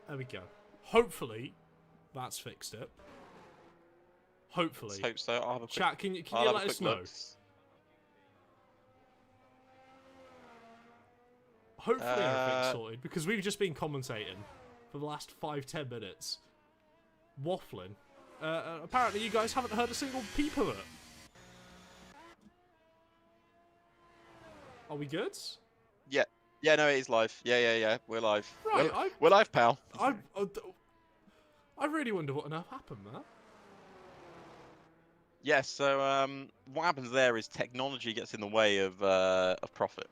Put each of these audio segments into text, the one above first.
There we go. Hopefully, that's fixed it. Hopefully. Let's hope so. I'll have a quick, Chat, can you I'll let us know? look. Hopefully everything's sorted, because we've just been commentating for the last 5-10 minutes. Waffling. Apparently you guys haven't heard a single peep of it. Are we good? Yeah. Yeah, no, it is live. Yeah. We're live. Right, we're live, pal. I really wonder what on earth happened there. Yeah, so what happens there is technology gets in the way of profit.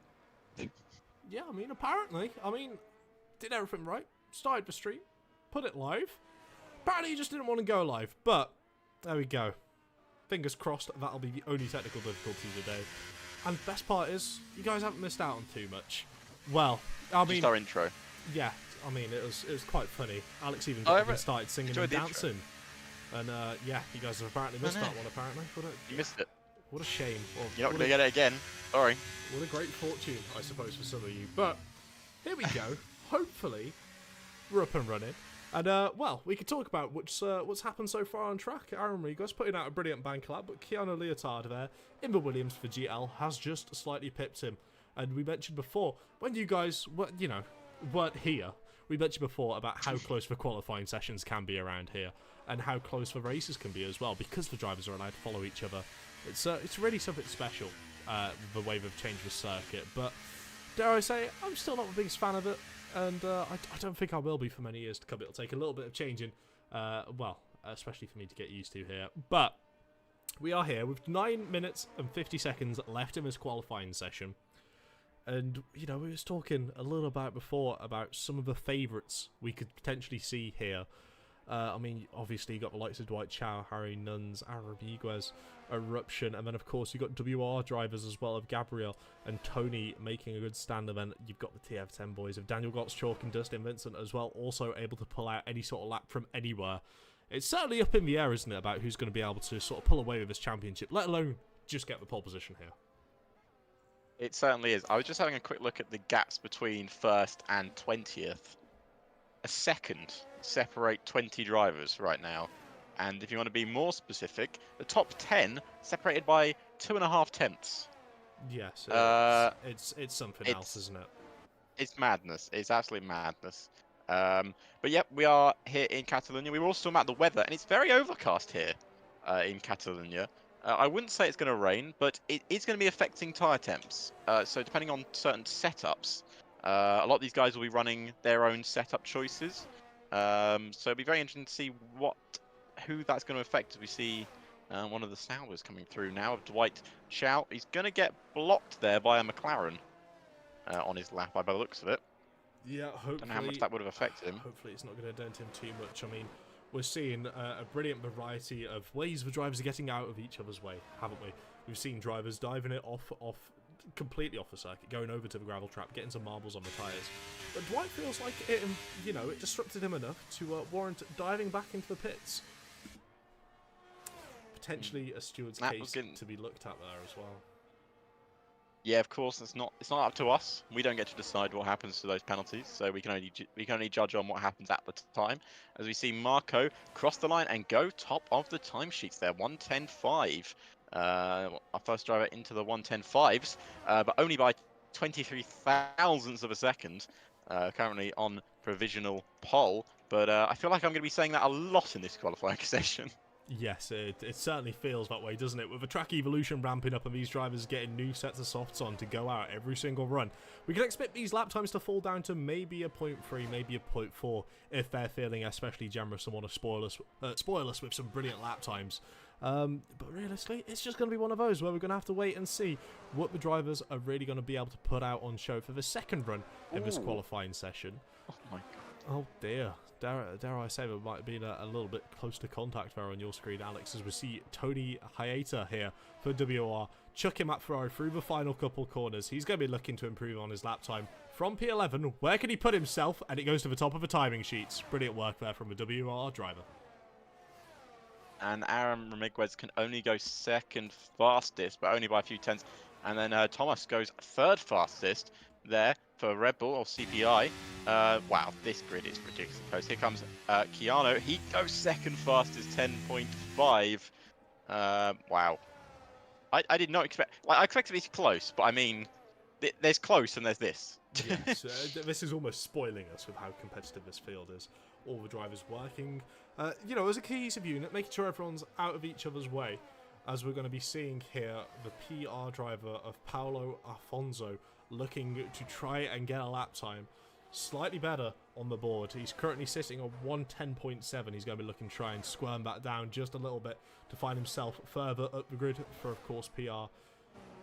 Yeah, I mean, apparently. I mean, did everything right. Started the stream. Put it live. Apparently you just didn't want to go live. But, there we go. Fingers crossed that'll be the only technical difficulty today. And the best part is, you guys haven't missed out on too much. Well, I mean... Just our intro. Yeah, I mean, it was quite funny. Alex even started singing and dancing. And, yeah, you guys have apparently missed that one, apparently. You missed it. What a shame. You're not going to get it again. Sorry. What a great fortune, I suppose, for some of you. But here we go. Hopefully, we're up and running. And, well, we could talk about what's happened so far on track. Aaron Regos putting out a brilliant bank collab, but Keanu Leotard there, in the Williams for GL, has just slightly pipped him. And we mentioned before, when you guys weren't here, we mentioned before about how close the qualifying sessions can be around here, and how close the races can be as well, because the drivers are allowed to follow each other. It's really something special, the way they've changed the circuit. But dare I say, I'm still not the biggest fan of it, and I don't think I will be for many years to come. It'll take a little bit of changing, well, especially for me to get used to here. But we are here with 9 minutes and 50 seconds left in this qualifying session. And, you know, we was talking a little about before about some of the favourites we could potentially see here. I mean, obviously you got the likes of Dwight Chow, Harry Nuns, Arabiguez, Eruption, and then of course you got WR drivers as well of Gabriel and Tony making a good stand, and then you've got the TF10 boys of Daniel Gotts, Chalk and Dustin Vincent as well, also able to pull out any sort of lap from anywhere. It's certainly up in the air, isn't it, about who's going to be able to sort of pull away with this championship, let alone just get the pole position here. It certainly is. I was just having a quick look at the gaps between 1st and 20th. A second separate 20 drivers right now. And if you want to be more specific, the top 10 separated by 2.5 tenths. Yes, it's something else, isn't it? It's madness. It's absolute madness. But yep, we are here in Catalonia. We were also talking about the weather, and it's very overcast here in Catalonia. I wouldn't say it's going to rain, but it is going to be affecting tyre temps. So depending on certain setups, a lot of these guys will be running their own setup choices. So it'll be very interesting to see who that's going to affect as we see one of the Sauers coming through now of Dwight Chow. He's going to get blocked there by a McLaren on his lap by the looks of it. Yeah, hopefully. Don't know how much that would have affected him. Hopefully it's not going to dent him too much. I mean, we're seeing a brilliant variety of ways the drivers are getting out of each other's way, haven't we? We've seen drivers diving it off completely off the circuit, going over to the gravel trap, getting some marbles on the tyres. But Dwight feels like it, you know, it disrupted him enough to warrant diving back into the pits. Potentially a steward's case to be looked at there as well. Yeah, of course, it's not up to us. We don't get to decide what happens to those penalties, so we can only judge on what happens at the time. As we see Marco cross the line and go top of the timesheets there, 1:10.5. Our first driver into the 1:10.5s, but only by 23 thousandths of a second. Currently on provisional pole, but I feel like I'm going to be saying that a lot in this qualifying session. Yes, it certainly feels that way, doesn't it? With the track evolution ramping up and these drivers getting new sets of softs on to go out every single run, we can expect these lap times to fall down to maybe a 0.3, maybe a 0.4, if they're feeling especially generous and want to spoil us with some brilliant lap times. But realistically, it's just going to be one of those where we're going to have to wait and see what the drivers are really going to be able to put out on show for the second run in this qualifying session. Oh my god. Oh dear. Dare I say there might have been a little bit close to contact there on your screen, Alex, as we see Tony Hayata here for WR chuck him at Ferrari through the final couple corners. He's going to be looking to improve on his lap time from P11. Where can he put himself? And it goes to the top of the timing sheets. Brilliant work there from the WR driver. And Aaron Ramiguez can only go second fastest, but only by a few tenths. And then Thomas goes third fastest there. for Red Bull or CPI. Wow, this grid is ridiculously close. Here comes Keanu. He goes second fastest, 10.5. Wow. I did not expect. Like, I expected it to be close, but I mean, there's close and there's this. Yes, this is almost spoiling us with how competitive this field is. All the drivers working, as a cohesive unit, making sure everyone's out of each other's way. As we're going to be seeing here, the PR driver of Paulo Afonso looking to try and get a lap time slightly better on the board. He's currently sitting on 110.7. He's going to be looking to try and squirm that down just a little bit to find himself further up the grid for, of course, PR.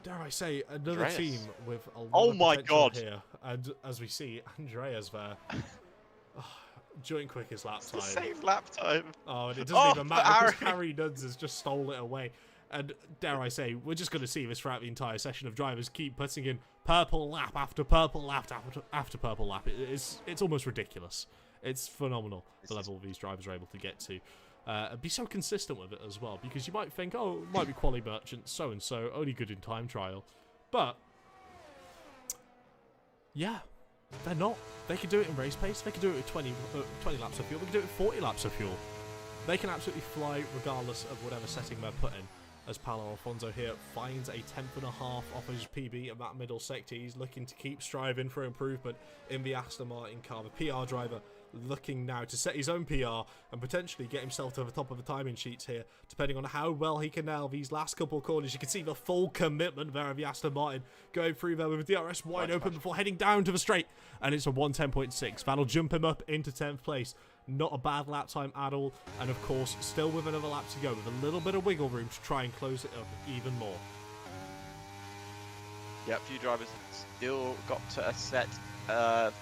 Dare I say, another Andreas. team with a lot of my potential God. here. And as we see, Andreas there, joint quickest lap time. Same lap time. Oh, and it doesn't even matter because Harry. Harry Duds has just stole it away. And dare I say, we're just going to see this throughout the entire session of drivers keep putting in purple lap after purple lap after purple lap. It's almost ridiculous. It's phenomenal the level these drivers are able to get to. And be so consistent with it as well, because you might think, oh, it might be quali merchant, so-and-so, only good in time trial. But, yeah, they're not. They can do it in race pace, they can do it with 20 laps of fuel, they can do it with 40 laps of fuel. They can absolutely fly regardless of whatever setting they're put in. As Paulo Afonso here finds a 10.5 off his PB in that middle sector. He's looking to keep striving for improvement in the Aston Martin car. The PR driver looking now to set his own PR and potentially get himself to the top of the timing sheets here, depending on how well he can nail these last couple of corners. You can see the full commitment there of the Aston Martin going through there with the DRS wide open before heading down to the straight, and it's a 110.6. That'll jump him up into 10th place. Not a bad lap time at all, and of course still with another lap to go with a little bit of wiggle room to try and close it up even more. Yeah, a few drivers still got to set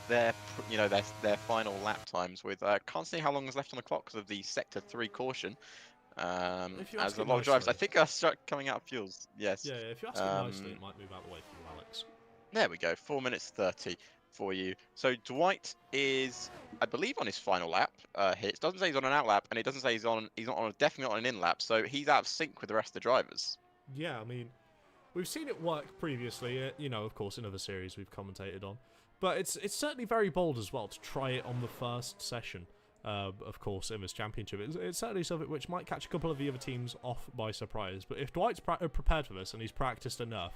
their final lap times with can't see how long is left on the clock because of the sector 3 caution. As a lot of drivers, I think, are coming out of fuels. Yes. Yeah, if you ask it nicely, it might move out the way for you, Alex. There we go. 4 minutes 30 for you. So Dwight is, I believe, on his final lap. It doesn't say he's on an out lap, and it doesn't say he's definitely not on an in lap. So he's out of sync with the rest of the drivers. Yeah, I mean, we've seen it work previously. Of course, in other series we've commentated on. But it's certainly very bold as well to try it on the first session, of course, in this championship. It's certainly something which might catch a couple of the other teams off by surprise. But if Dwight's prepared for this and he's practiced enough,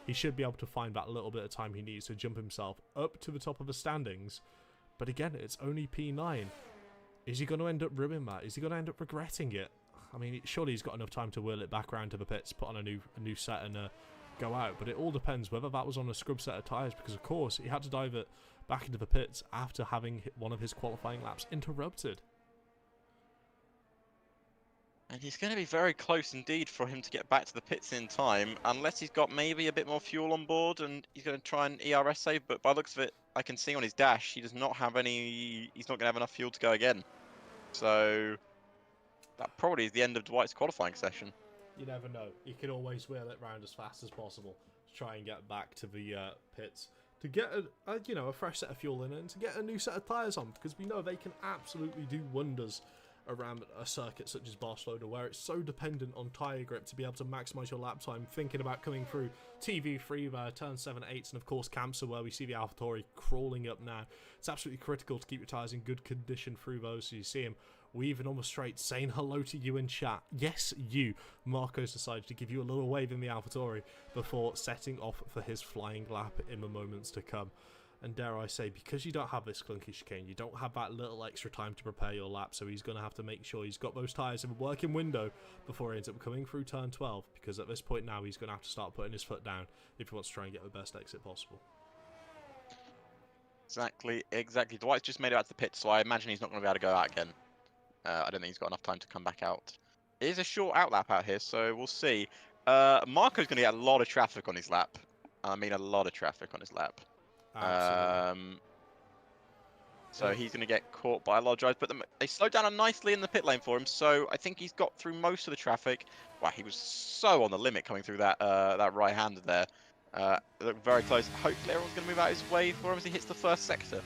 he should be able to find that little bit of time he needs to jump himself up to the top of the standings. But again, it's only P9. Is he going to end up ruining that? Is he going to end up regretting it? I mean, surely he's got enough time to wheel it back around to the pits, put on a new set and go out. But it all depends whether that was on a scrub set of tyres, because of course he had to dive it back into the pits after having one of his qualifying laps interrupted. And he's going to be very close indeed for him to get back to the pits in time, unless he's got maybe a bit more fuel on board and he's going to try and ERS save. But by the looks of it, I can see on his dash, he does not have any. He's not going to have enough fuel to go again. So that probably is the end of Dwight's qualifying session. You never know. He can always wheel it round as fast as possible to try and get back to the pits, to get a fresh set of fuel in and to get a new set of tyres on, because we know they can absolutely do wonders around a circuit such as Barcelona, where it's so dependent on tyre grip to be able to maximise your lap time. Thinking about coming through TV3 there, turn 7, 8s, and of course Kamsa, where we see the AlphaTauri crawling up now. It's absolutely critical to keep your tyres in good condition through those, so you see him weaving on the straight, saying hello to you in chat. Yes, you. Marco's decided to give you a little wave in the AlphaTauri before setting off for his flying lap in the moments to come. And dare I say, because you don't have this clunky chicane, you don't have that little extra time to prepare your lap, so he's going to have to make sure he's got those tyres in a working window before he ends up coming through turn 12, because at this point now he's going to have to start putting his foot down if he wants to try and get the best exit possible. Exactly. Dwight's just made it out to the pit, so I imagine he's not going to be able to go out again. I don't think he's got enough time to come back out. It is a short out lap out here, so we'll see. Marco's going to get a lot of traffic on his lap. I mean, a lot of traffic on his lap. So he's going to get caught by a lot of drivers, but they slowed down nicely in the pit lane for him, so I think he's got through most of the traffic. Wow, he was so on the limit coming through that right-hander there. Looked very close. Hopefully everyone's going to move out his way for him as he hits the first sector.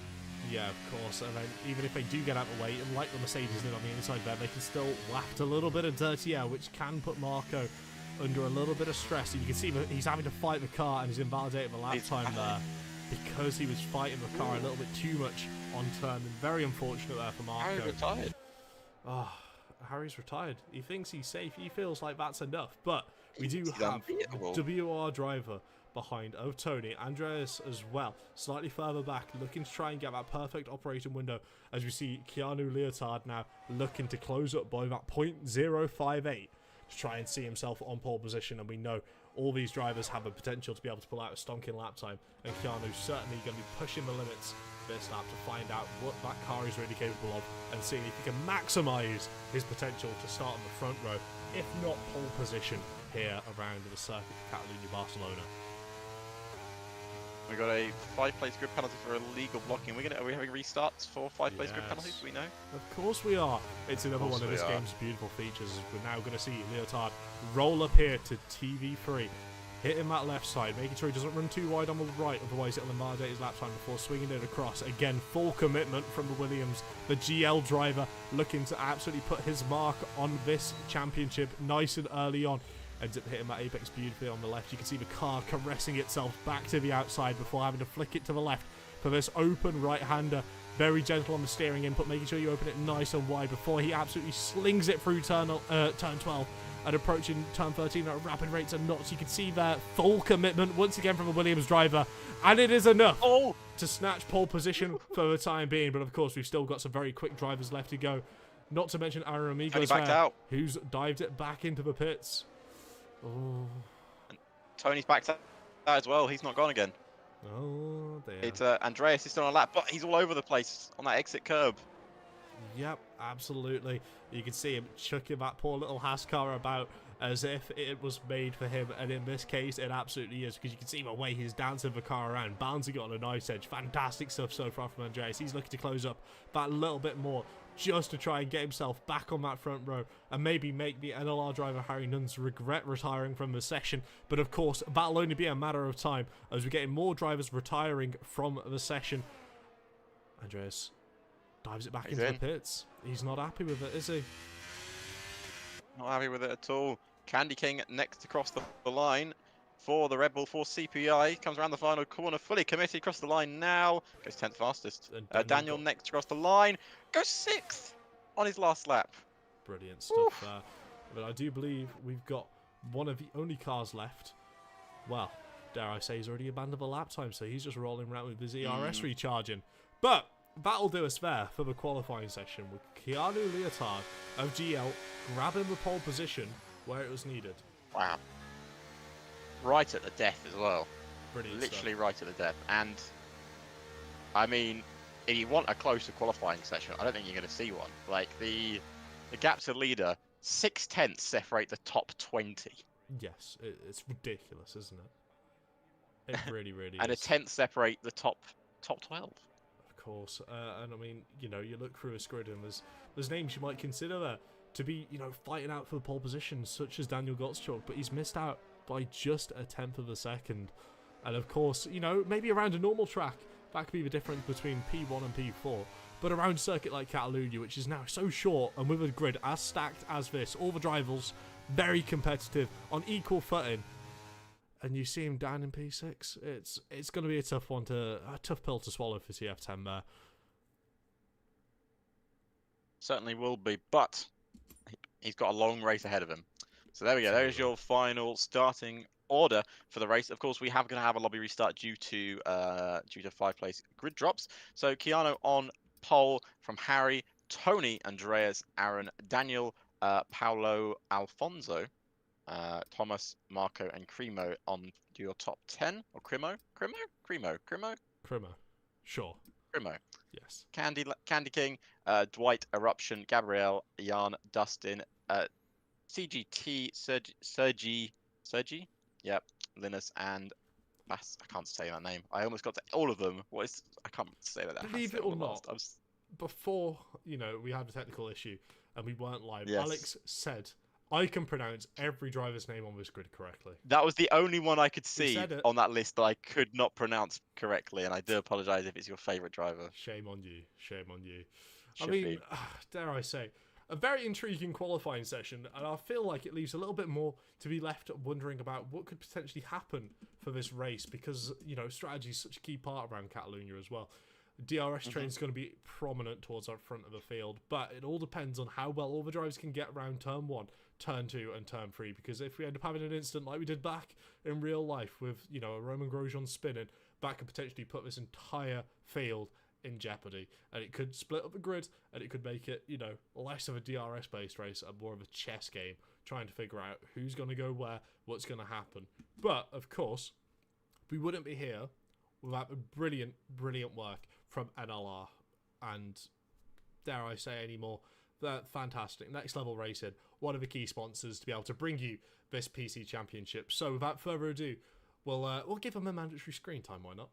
Yeah, of course, and then even if they do get out of the way, and like the Mercedes did on the inside there, they can still waft a little bit of dirty air, which can put Marco under a little bit of stress. And you can see that he's having to fight the car and he's invalidating the lap time there. because he was fighting the car a little bit too much on turn. And very unfortunate there for Marco. Harry retired. Oh, Harry's retired. He thinks he's safe. He feels like that's enough. But we do have WR driver behind Tony, Andreas as well, slightly further back, looking to try and get that perfect operating window, as we see Keanu Leotard now looking to close up by that 0.058 to try and see himself on pole position. And we know all these drivers have the potential to be able to pull out a stonking lap time, and Keanu's certainly going to be pushing the limits this lap to find out what that car is really capable of, and seeing if he can maximise his potential to start on the front row, if not pole position, here around the circuit of Catalunya, Barcelona. We got a 5-place grid penalty for illegal blocking. Are we having restarts for 5-place grid penalties? Do we know? Of course we are. It's another one of this game's beautiful features. We're now going to see Leotard roll up here to TV3, hitting that left side, making sure he doesn't run too wide on the right, otherwise it'll invalidate his lap time before swinging it across. Again, full commitment from the Williams, the GL driver, looking to absolutely put his mark on this championship nice and early on. Ends up hitting that apex beautifully on the left. You can see the car caressing itself back to the outside before having to flick it to the left for this open right-hander. Very gentle on the steering input, making sure you open it nice and wide before he absolutely slings it through turn 12 and approaching turn 13 at rapid rates and knots. You can see there full commitment once again from the Williams driver, and it is enough to snatch pole position for the time being. But of course, we've still got some very quick drivers left to go. Not to mention Aaron Amigos there, who's dived it back into the pits. Oh. And Tony's backed out as well. He's not gone again. Oh, dear. It's Andreas is still on a lap, but he's all over the place on that exit curb. Yep, absolutely. You can see him chucking that poor little Haas car about as if it was made for him, and in this case it absolutely is, because you can see the way he's dancing the car around, bouncing it on a nice edge. Fantastic stuff so far from Andreas. He's looking to close up that little bit more, just to try and get himself back on that front row and maybe make the NLR driver Harry Nuns regret retiring from the session. But of course, that'll only be a matter of time as we're getting more drivers retiring from the session. Andreas dives it back into the pits. He's not happy with it, is he? Not happy with it at all. Candy King next across the line for the Red Bull for CPI. Comes around the final corner, fully committed across the line now. Goes 10th fastest. Daniel next across the line. Goes 6th on his last lap. Brilliant stuff there. But I do believe we've got one of the only cars left. Well, dare I say, he's already abandoned the lap time, so he's just rolling around with his ERS recharging. But that'll do us there for the qualifying session, with Keanu Leotard of GL grabbing the pole position where it was needed. Wow. Right at the death as well. Brilliant Literally stuff. right at the death. And, I mean, if you want a closer qualifying session, I don't think you're going to see one. Like, the gap to leader, 6/10 separate the top 20. Yes, it's ridiculous, isn't it? It really, really and is. And a 10th separate the top 12. Of course. And I mean, you know, you look through a grid and there's names you might consider there to be, you know, fighting out for the pole position, such as Daniel Gottschalk, but he's missed out by just a 10th of a second. And of course, you know, maybe around a normal track, that could be the difference between P1 and P4. But around a circuit like Catalunya, which is now so short, and with a grid as stacked as this, all the drivers very competitive, on equal footing, and you see him down in P6, it's going to be a tough pill to swallow for TF10 there. Certainly will be, but he's got a long race ahead of him. So there we go. There's your final starting order for the race. Of course, we have going to have a lobby restart due to 5-place grid drops. So Keanu on pole from Harry, Tony, Andreas, Aaron, Daniel, Paolo, Alfonso, Thomas, Marco, and Cremo on your top 10. Or Cremo? Sure. Cremo. Yes. Candy King, Dwight, Eruption, Gabrielle, Jan, Dustin, CGT, Sergi, yep, Linus, and I can't say that name. I almost got to all of them. I can't say that. Believe it or not, before, you know, we had a technical issue and we weren't live, yes. Alex said, I can pronounce every driver's name on this grid correctly. That was the only one I could see on that list that I could not pronounce correctly, and I do apologise if it's your favourite driver. Shame on you. Shame on you. I mean, dare I say, a very intriguing qualifying session, and I feel like it leaves a little bit more to be left wondering about what could potentially happen for this race because, you know, strategy is such a key part around Catalunya as well. DRS training is going to be prominent towards our front of the field, but it all depends on how well all the drivers can get around turn 1, turn 2, and turn 3. Because if we end up having an incident like we did back in real life with, you know, a Roman Grosjean spinning, that could potentially put this entire field in jeopardy, and it could split up the grid, and it could make it, you know, less of a DRS based race and more of a chess game, trying to figure out who's going to go where, what's going to happen. But of course, we wouldn't be here without the brilliant work from NLR, and dare I say any more, they're fantastic. Next Level Racing, one of the key sponsors to be able to bring you this PC Championship. So without further ado, we'll give them a mandatory screen time, why not?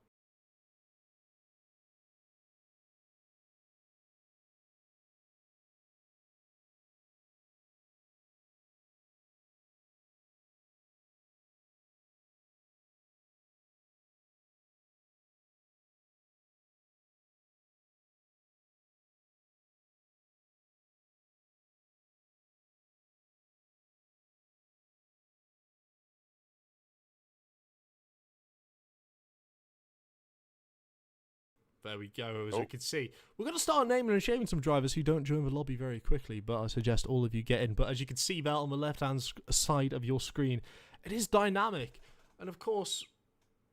There we go, as we can see. We're going to start naming and shaming some drivers who don't join the lobby very quickly, but I suggest all of you get in. But as you can see there on the left-hand side of your screen, it is dynamic. And of course,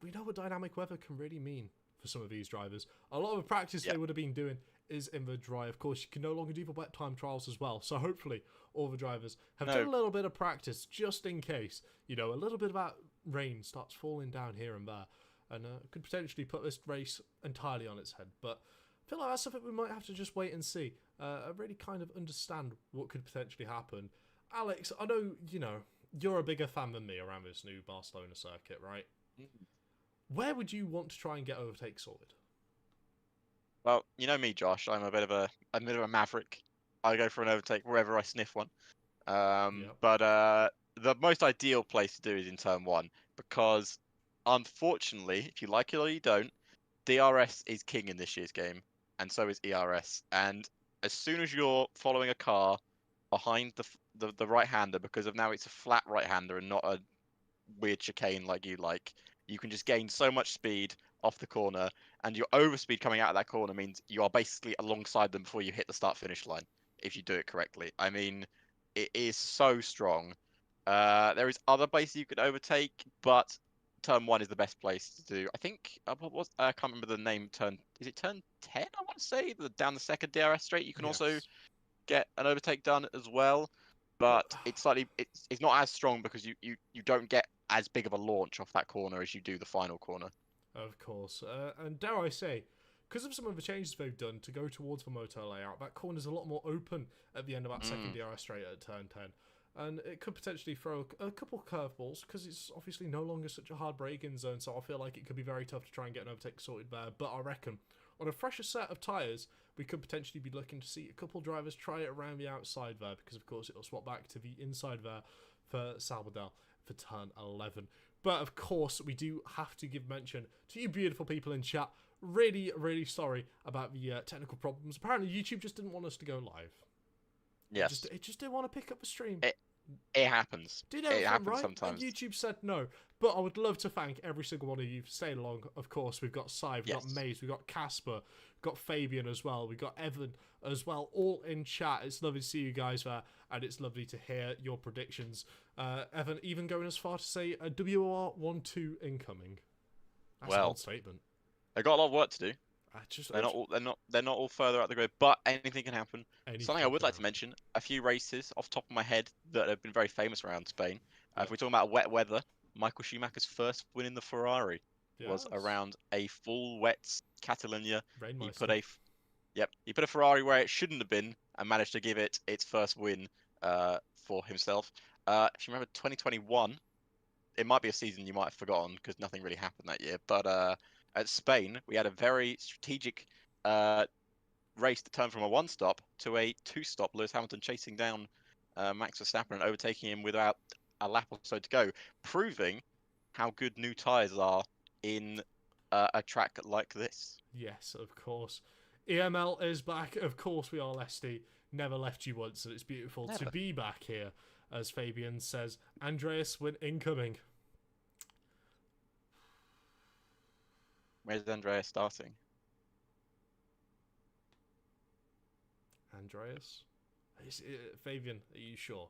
we know what dynamic weather can really mean for some of these drivers. A lot of the practice they would have been doing is in the dry. Of course, you can no longer do the wet time trials as well. So hopefully all the drivers have done a little bit of practice just in case, you know, a little bit of that rain starts falling down here and there. And could potentially put this race entirely on its head. But I feel like that's something we might have to just wait and see. I really kind of understand what could potentially happen. Alex, I know, you know, you're a bigger fan than me around this new Barcelona circuit, right? Where would you want to try and get overtake sorted? Well, you know me, Josh. I'm a bit of a maverick. I go for an overtake wherever I sniff one. But the most ideal place to do is in turn 1 because, unfortunately, if you like it or you don't, DRS is king in this year's game, and so is ERS. And as soon as you're following a car behind the right-hander, because of now it's a flat right-hander and not a weird chicane like you can just gain so much speed off the corner, and your overspeed coming out of that corner means you are basically alongside them before you hit the start-finish line, if you do it correctly. I mean, it is so strong. There is other places you could overtake, but turn 1 is the best place to do. I think I can't remember the name. Is it turn 10? I want to say down the second DRS straight. You can also get an overtake done as well, but it's not as strong because you don't get as big of a launch off that corner as you do the final corner. Of course, and dare I say, because of some of the changes they've done to go towards the motor layout, that corner's a lot more open at the end of that second DRS straight at turn 10. And it could potentially throw a couple curveballs because it's obviously no longer such a hard braking zone, so I feel like it could be very tough to try and get an overtake sorted there. But I reckon on a fresher set of tyres, we could potentially be looking to see a couple drivers try it around the outside there because, of course, it'll swap back to the inside there for Salvador for turn 11. But, of course, we do have to give mention to you beautiful people in chat. Really, really sorry about the technical problems. Apparently, YouTube just didn't want us to go live. Yes. It just didn't want to pick up the stream. It happens. It happens right? sometimes. And YouTube said no. But I would love to thank every single one of you for staying along. Of course, we've got Sai, we've got Maze, we've got Casper, we've got Fabian as well, we've got Evan as well, all in chat. It's lovely to see you guys there, and it's lovely to hear your predictions. Evan even going as far to say a WR12 incoming. That's an old statement. They've got a lot of work to do. They're not all further out the grid, but anything can happen. Something I would like to mention: a few races off the top of my head that have been very famous around Spain. If we're talking about wet weather, Michael Schumacher's first win in the Ferrari was around a full wet Catalonia. He put a Ferrari where it shouldn't have been and managed to give it its first win for himself. If you remember 2021, it might be a season you might have forgotten because nothing really happened that year, but at Spain, we had a very strategic race that turned from a one-stop to a two-stop. Lewis Hamilton chasing down Max Verstappen and overtaking him without a lap or so to go, proving how good new tyres are in a track like this. Yes, of course. EML is back. Of course we are, Lesty. Never left you once, and it's beautiful to be back here. As Fabian says, Andreas win incoming. Where's Andreas starting? Andreas? Fabian, are you sure?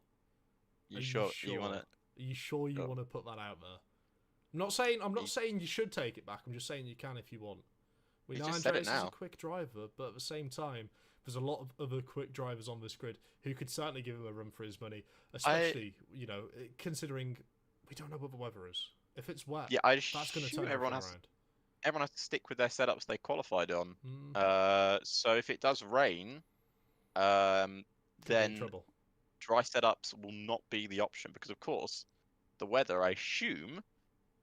You Are you sure you sure? want Are you sure you to? want to put that out there? I'm not You, saying you should take it back. I'm just saying you can if you want. We you know just said it Andreas is a now. quick driver, but at the same time, there's a lot of other quick drivers on this grid who could certainly give him a run for his money. I Especially, considering we don't know what the weather is. If it's wet, Yeah, I that's going to assume turn everything around. everyone has to stick with their setups they qualified on. Mm-hmm. So if it does rain, um, Could be in then trouble. dry setups will not be the option because, of course, the weather, I assume,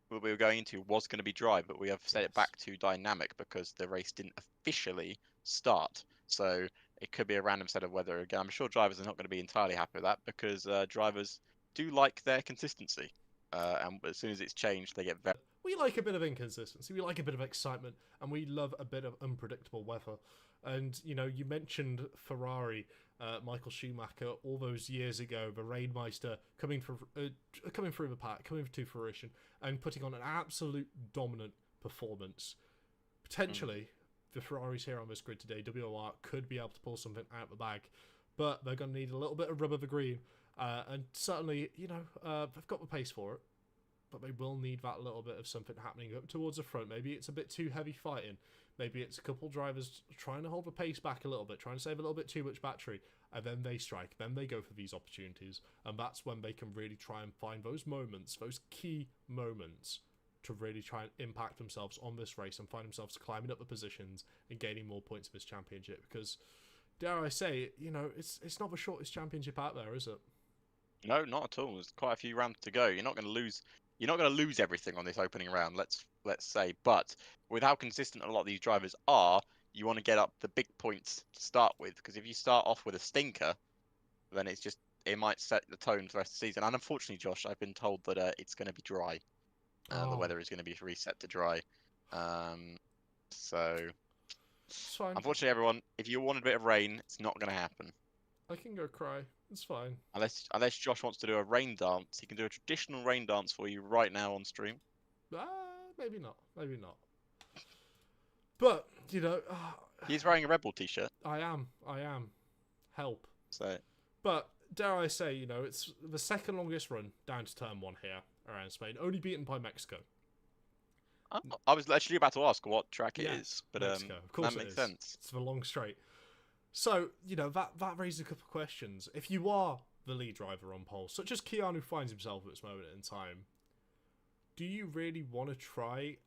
what we were going into was going to be dry, but we have set it Yes. back to dynamic because the race didn't officially start. So it could be a random set of weather again. I'm sure drivers are not going to be entirely happy with that because drivers do like their consistency. And as soon as it's changed, they get very. We like a bit of inconsistency, we like a bit of excitement, and we love a bit of unpredictable weather. And you mentioned Ferrari, Michael Schumacher, all those years ago, the Rainmeister coming through the pack, coming to fruition, and putting on an absolute dominant performance. Potentially, the Ferraris here on this grid today, WOR, could be able to pull something out of the bag, but they're going to need a little bit of rub of the green, and certainly, they've got the pace for it, but they will need that little bit of something happening up towards the front. Maybe it's a bit too heavy fighting. Maybe it's a couple drivers trying to hold the pace back a little bit, trying to save a little bit too much battery, and then they strike. Then they go for these opportunities, and that's when they can really try and find those moments, those key moments, to really try and impact themselves on this race and find themselves climbing up the positions and gaining more points in this championship. Because, dare I say, it's not the shortest championship out there, is it? No, not at all. There's quite a few rounds to go. You're not going to lose. You're not going to lose everything on this opening round. Let's say, but with how consistent a lot of these drivers are, you want to get up the big points to start with. Because if you start off with a stinker, then it might set the tone for the rest of the season. And unfortunately, Josh, I've been told that it's going to be dry. The Oh, weather is going to be reset to dry. Um, so it's fine. unfortunately, everyone, if you wanted a bit of rain, it's not going to happen. I can go cry. It's fine. Unless Josh wants to do a rain dance, he can do a traditional rain dance for you right now on stream. Maybe not. Maybe not. But He's wearing a Red Bull t-shirt, I am. I am. Help. so But dare I say, it's the second longest run down to turn one here around Spain, only beaten by Mexico. I was actually about to ask what track it Yeah, is, but Mexico. Of course that it makes is. sense. It's the long straight. So that raises a couple of questions. If you are the lead driver on pole, such as Keanu finds himself at this moment in time, do you really want to try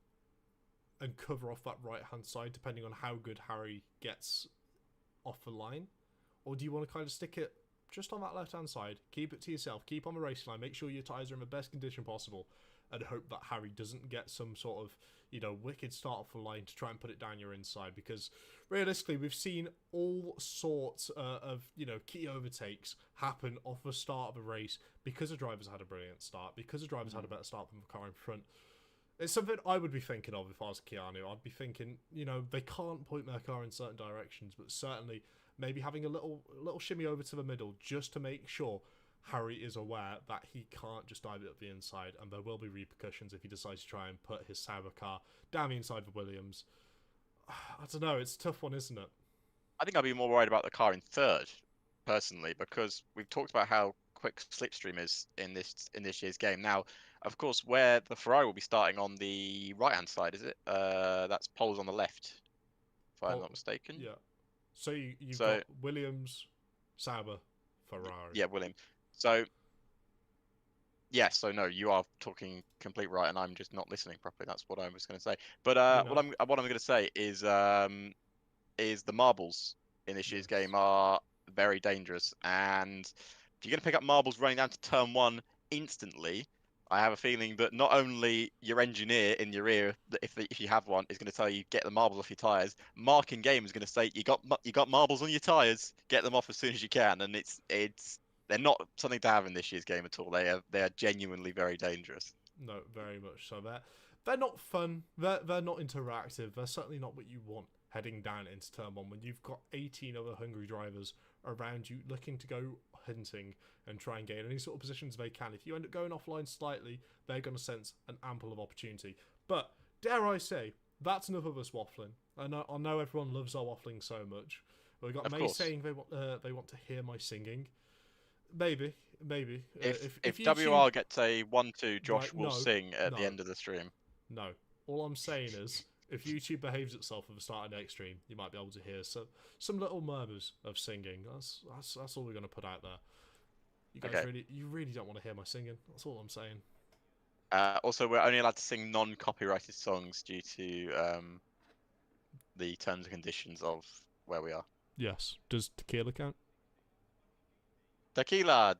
and cover off that right hand side, depending on how good Harry gets off the line, or do you want to kind of stick it just on that left hand side, keep it to yourself, keep on the racing line, make sure your tyres are in the best condition possible, and hope that Harry doesn't get some sort of wicked start off the line to try and put it down your inside? Because realistically, we've seen all sorts of key overtakes happen off the start of a race because the drivers had a brilliant start, because the drivers had a better start than the car in front. It's something I would be thinking of if I was Keanu. I'd be thinking, they can't point their car in certain directions, but certainly maybe having a little shimmy over to the middle just to make sure Harry is aware that he can't just dive it up the inside, and there will be repercussions if he decides to try and put his Sauber car down the inside of Williams. I don't know, it's a tough one, isn't it? I think I'd be more worried about the car in third, personally, because we've talked about how quick Slipstream is in this year's game. Now, of course, where the Ferrari will be starting on the right-hand side, is it? That's poles on the left, if I'm not mistaken. Yeah. So you've So got Williams, Sauber, Ferrari. yeah, William. So yes, so no, you are talking complete right, and I'm just not listening properly. That's what I was going to say. But You know. what I'm going to say is the marbles in this year's Yes. game are very dangerous, and if you're going to pick up marbles running down to turn one instantly, I have a feeling that not only your engineer in your ear, that if you have one, is going to tell you get the marbles off your tires. Mark in game is going to say you got marbles on your tires, get them off as soon as you can, and it's they're not something to have in this year's game at all. They are genuinely very dangerous. No, very much so. They're not fun. They're not interactive. They're certainly not what you want heading down into turn one when you've got 18 other hungry drivers around you looking to go hunting and try and gain any sort of positions they can. If you end up going offline slightly, they're going to sense an ample of opportunity. But dare I say, that's enough of us waffling. I know everyone loves our waffling so much. We've got Of May course. saying they want to hear my singing. Maybe. If YouTube, WR gets a 1-2, Josh right? will No, sing at the no, end of the stream. no. All I'm saying is, if YouTube behaves itself at the start of next stream, you might be able to hear some little murmurs of singing. That's all we're gonna put out there. You guys Okay. you really don't want to hear my singing. That's all I'm saying. Also, we're only allowed to sing non-copyrighted songs due to the terms and conditions of where we are. Yes. Does tequila count? Tequila,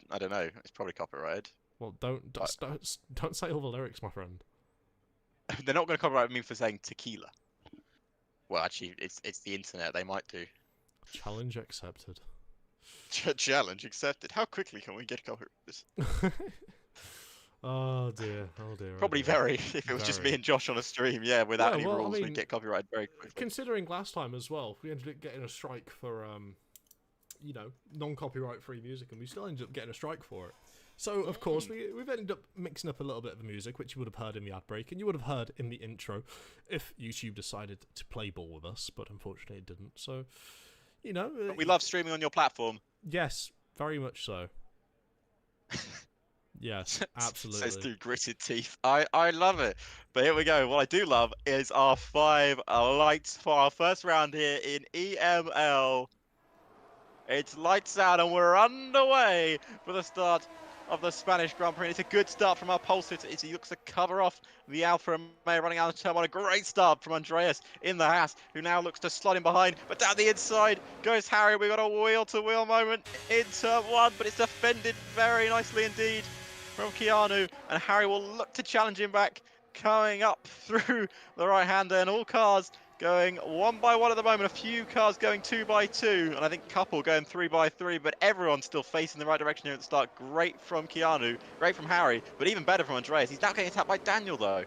I don't know. It's probably copyrighted. Well, don't say all the lyrics, my friend. They're not going to copyright me for saying tequila. Well, actually, it's the internet. They might do. Challenge accepted. Challenge accepted. How quickly can we get copyrighted? Oh dear, oh dear. Probably very. If it was just me and Josh on a stream, yeah, without any rules, we'd get copyrighted very quickly. Considering last time as well, we ended up getting a strike for non-copyright free music, and we still ended up getting a strike for it. So of course we've ended up mixing up a little bit of the music, which you would have heard in the ad break, and you would have heard in the intro, if YouTube decided to play ball with us, but unfortunately it didn't. So, But we love streaming on your platform. Yes, very much so. Yes, absolutely. Says through gritted teeth. I love it. But here we go. What I do love is our 5 lights for our first round here in EML. It's lights out and we're underway for the start of the Spanish Grand Prix. It's a good start from our pulse. He looks to cover off the Alfa Romeo running out of turn one. A great start from Andreas in the Haas, who now looks to slot in behind. But down the inside goes Harry. We've got a wheel-to-wheel moment in turn one, but it's defended very nicely indeed from Keanu. And Harry will look to challenge him back, coming up through the right-hander, and all cars going one by one at the moment. A few cars going 2 by 2, and I think couple going 3 by 3, but everyone's still facing the right direction here at the start. Great from Keanu, great from Harry, but even better from Andreas. He's now getting attacked by Daniel though.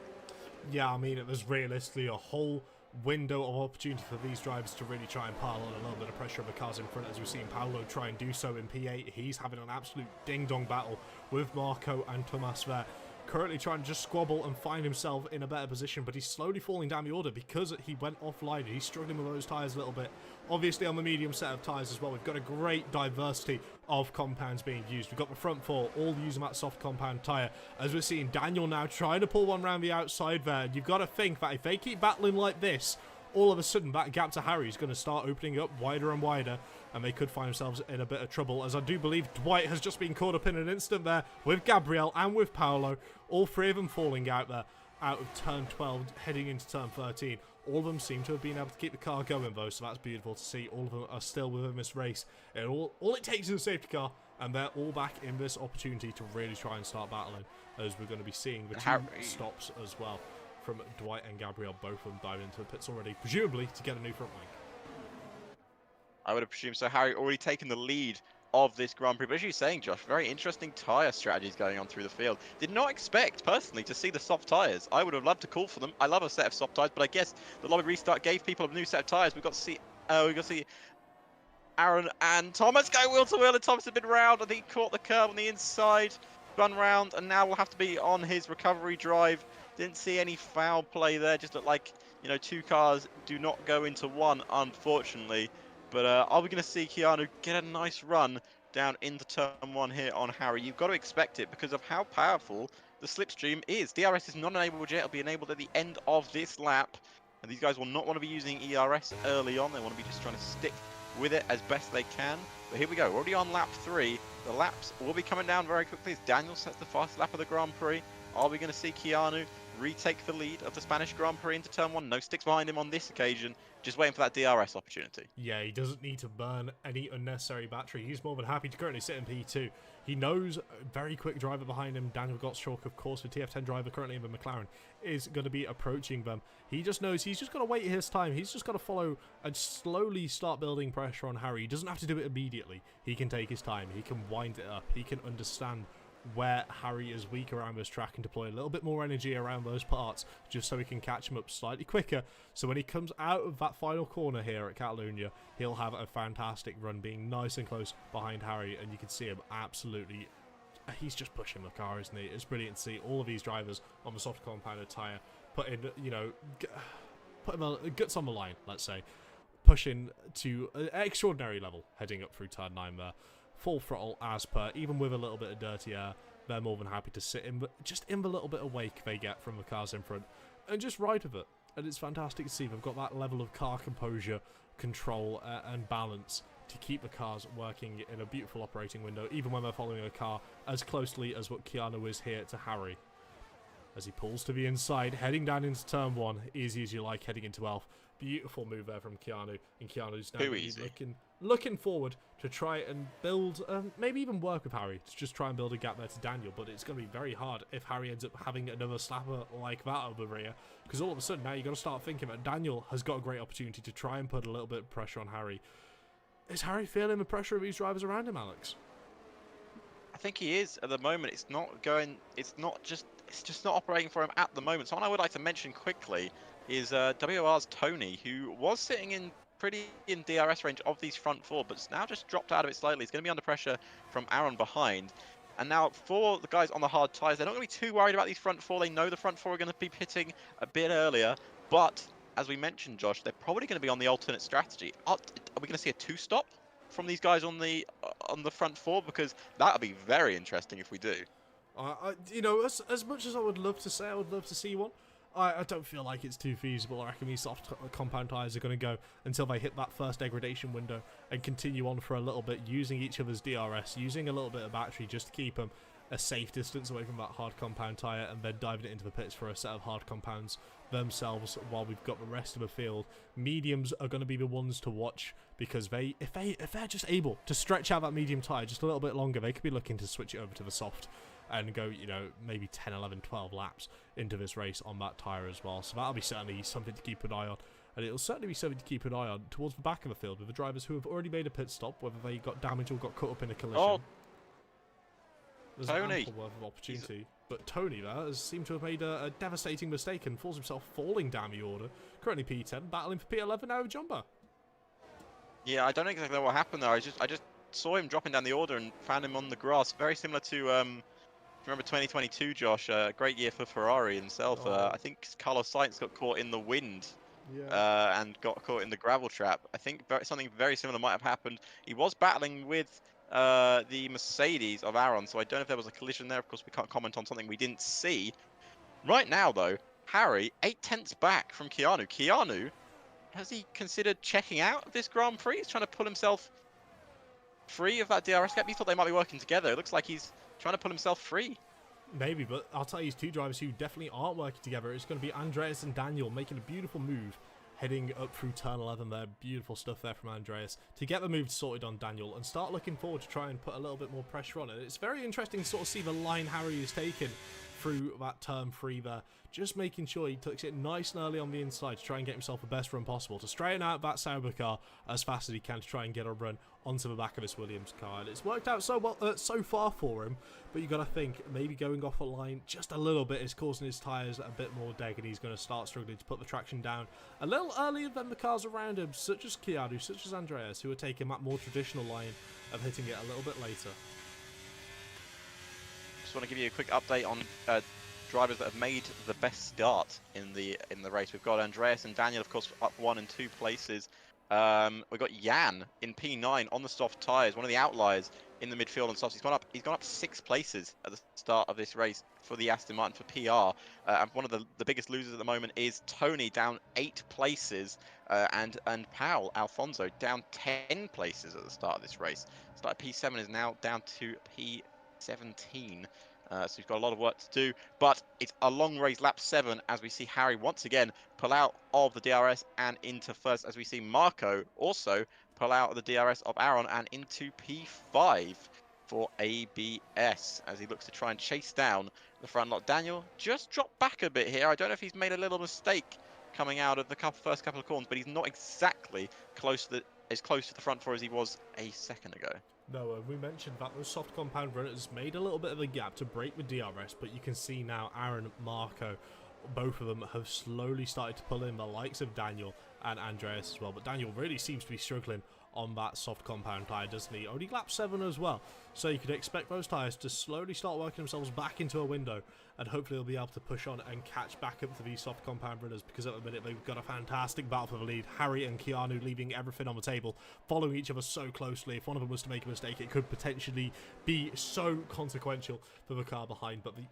Yeah, I mean, it was realistically a whole window of opportunity for these drivers to really try and pile on a little bit of pressure on the cars in front, as we've seen Paolo try and do so in P8. He's having an absolute ding-dong battle with Marco and Tomas there. Currently trying to just squabble and find himself in a better position, but he's slowly falling down the order because he went offline. He's struggling with those tyres a little bit. Obviously on the medium set of tyres as well, we've got a great diversity of compounds being used. We've got the front four all using that soft compound tyre, as we're seeing Daniel now trying to pull one around the outside there. And you've got to think that if they keep battling like this, all of a sudden that gap to Harry is going to start opening up wider and wider, and they could find themselves in a bit of trouble, as I do believe Dwight has just been caught up in an instant there with Gabriel and with Paolo, all three of them falling out there out of turn 12 heading into turn 13. All of them seem to have been able to keep the car going though, so that's beautiful to see. All of them are still within this race, and all it takes is a safety car, and they're all back in this opportunity to really try and start battling, as we're going to be seeing the two stops as well from Dwight and Gabriel, both of them diving into the pits already, presumably to get a new front wing. I would have presumed so. Harry already taken the lead of this Grand Prix. But as you're saying, Josh, very interesting tyre strategies going on through the field. Did not expect, personally, to see the soft tyres. I would have loved to call for them. I love a set of soft tyres, but I guess the lobby restart gave people a new set of tyres. We've got to see Aaron and Thomas go wheel to wheel, and Thomas had been round. I think he caught the curb on the inside, run round, and now will have to be on his recovery drive. Didn't see any foul play there. Just looked like, two cars do not go into one, unfortunately. But are we going to see Keanu get a nice run down into turn one here on Harry? You've got to expect it because of how powerful the slipstream is. DRS is not enabled yet. It'll be enabled at the end of this lap. And these guys will not want to be using ERS early on. They want to be just trying to stick with it as best they can. But here we go. We're already on lap 3. The laps will be coming down very quickly as Daniel sets the fastest lap of the Grand Prix. Are we going to see Keanu retake the lead of the Spanish Grand Prix into turn 1? No sticks behind him on this occasion. Just waiting for that DRS opportunity. Yeah, he doesn't need to burn any unnecessary battery. He's more than happy to currently sit in P2. He knows a very quick driver behind him, Daniel Gottschalk, of course, the TF10 driver currently in the McLaren, is going to be approaching them. He just knows he's just got to wait his time. He's just got to follow and slowly start building pressure on Harry. He doesn't have to do it immediately. He can take his time. He can wind it up. He can understand where Harry is weak around this track and deploy a little bit more energy around those parts just so he can catch him up slightly quicker. So when he comes out of that final corner here at Catalunya, he'll have a fantastic run, being nice and close behind Harry, and you can see him absolutely, he's just pushing the car, isn't he? It's brilliant to see all of these drivers on the soft compounded tyre put in, put him guts on the line, let's say. Pushing to an extraordinary level, heading up through turn 9 there. Full throttle as per, even with a little bit of dirty air. They're more than happy to sit in, just in the little bit of wake they get from the cars in front, and just ride with it. And it's fantastic to see they've got that level of car composure, control, and balance to keep the cars working in a beautiful operating window, even when they're following a car as closely as what Keanu is here to Harry. As he pulls to the inside, heading down into turn 1, easy as you like, heading into Elf. Beautiful move there from Keanu, and Keanu's now looking forward to try and build, maybe even work with Harry to just try and build a gap there to Daniel, but it's going to be very hard if Harry ends up having another slapper like that over the rear, because all of a sudden now you've got to start thinking that Daniel has got a great opportunity to try and put a little bit of pressure on Harry. Is Harry feeling the pressure of these drivers around him, Alex? I think he is at the moment. It's just not operating for him at the moment. Someone I would like to mention quickly is WR's Tony, who was sitting in pretty in DRS range of these front 4, but it's now just dropped out of it slightly. He's going to be under pressure from Aaron behind. And now for the guys on the hard tyres, they're not going to be too worried about these front 4. They know the front 4 are going to be pitting a bit earlier, but as we mentioned, Josh, they're probably going to be on the alternate strategy. Are we going to see a 2-stop from these guys on the front 4? Because that would be very interesting if we do. You know, as much as I would love to say I would love to see one, I don't feel like it's too feasible. I reckon these soft compound tyres are going to go until they hit that first degradation window and continue on for a little bit, using each other's DRS, using a little bit of battery just to keep them a safe distance away from that hard compound tyre, and then diving it into the pits for a set of hard compounds themselves while we've got the rest of the field. Mediums are going to be the ones to watch, because if they're just able to stretch out that medium tyre just a little bit longer, they could be looking to switch it over to the soft and go, you know, maybe 10, 11, 12 laps into this race on that tyre as well. So that'll be certainly something to keep an eye on. And it'll certainly be something to keep an eye on towards the back of the field with the drivers who have already made a pit stop, whether they got damaged or got caught up in a collision. Oh, there's Tony. ample worth of opportunity. But Tony there has seemed to have made a devastating mistake and falls himself falling down the order. Currently P10, battling for P11 now with Jumba. Yeah, I don't know exactly what happened there. I just saw him dropping down the order and found him on the grass. Very similar to remember 2022, Josh? Great year for Ferrari himself. I think Carlos Sainz got caught in the wind, and got caught in the gravel trap. I think something very similar might have happened. He was battling with the Mercedes of Aaron, so I don't know if there was a collision there. Of course, we can't comment on something we didn't see. Right now, though, Harry 8/10 back from Keanu. Keanu, has he considered checking out of this Grand Prix? He's trying to pull himself free of that DRS gap. He thought they might be working together. It looks like he's trying to pull himself free. Maybe, but I'll tell you, two drivers who definitely aren't working together. It's going to be Andreas and Daniel making a beautiful move, heading up through turn 11 there. Beautiful stuff there from Andreas to get the move sorted on Daniel and start looking forward to try and put a little bit more pressure on it. It's very interesting to sort of see the line Harry is taking through that turn 3 there, just making sure he takes it nice and early on the inside to try and get himself the best run possible, to straighten out that Sauber car as fast as he can to try and get a run onto the back of this Williams car. And it's worked out so well so far for him, but you got to think maybe going off a line just a little bit is causing his tyres a bit more deg, and he's going to start struggling to put the traction down a little earlier than the cars around him, such as Keanu, such as Andreas, who are taking that more traditional line of hitting it a little bit later. Just want to give you a quick update on drivers that have made the best start in the race. We've got Andreas and Daniel, of course, up 1 and 2 places. We've got Jan in P9 on the soft tyres, one of the outliers in the midfield on softs. He's gone up 6 places at the start of this race for the Aston Martin for PR. And one of the biggest losers at the moment is Tony, down 8 places, and Paul Alfonso down 10 places at the start of this race. Started P7, is now down to P17. So he's got a lot of work to do, but it's a long race, lap 7, as we see Harry once again pull out of the DRS and into first, as we see Marco also pull out of the DRS of Aaron and into P5 for ABS, as he looks to try and chase down the front lot. Daniel just dropped back a bit here. I don't know if he's made a little mistake coming out of the first couple of corners, but he's not exactly as close to the front 4 as he was a second ago. No, we mentioned that those soft compound runners made a little bit of a gap to break with DRS, but you can see now Aaron, Marco, both of them have slowly started to pull in the likes of Daniel and Andreas as well. But Daniel really seems to be struggling on that soft compound tyre, doesn't he? Only lap 7 as well. So you could expect those tyres to slowly start working themselves back into a window, and hopefully they'll be able to push on and catch back up to these soft compound runners, because at the minute they've got a fantastic battle for the lead. Harry and Keanu leaving everything on the table, following each other so closely. If one of them was to make a mistake, it could potentially be so consequential for the car behind. But the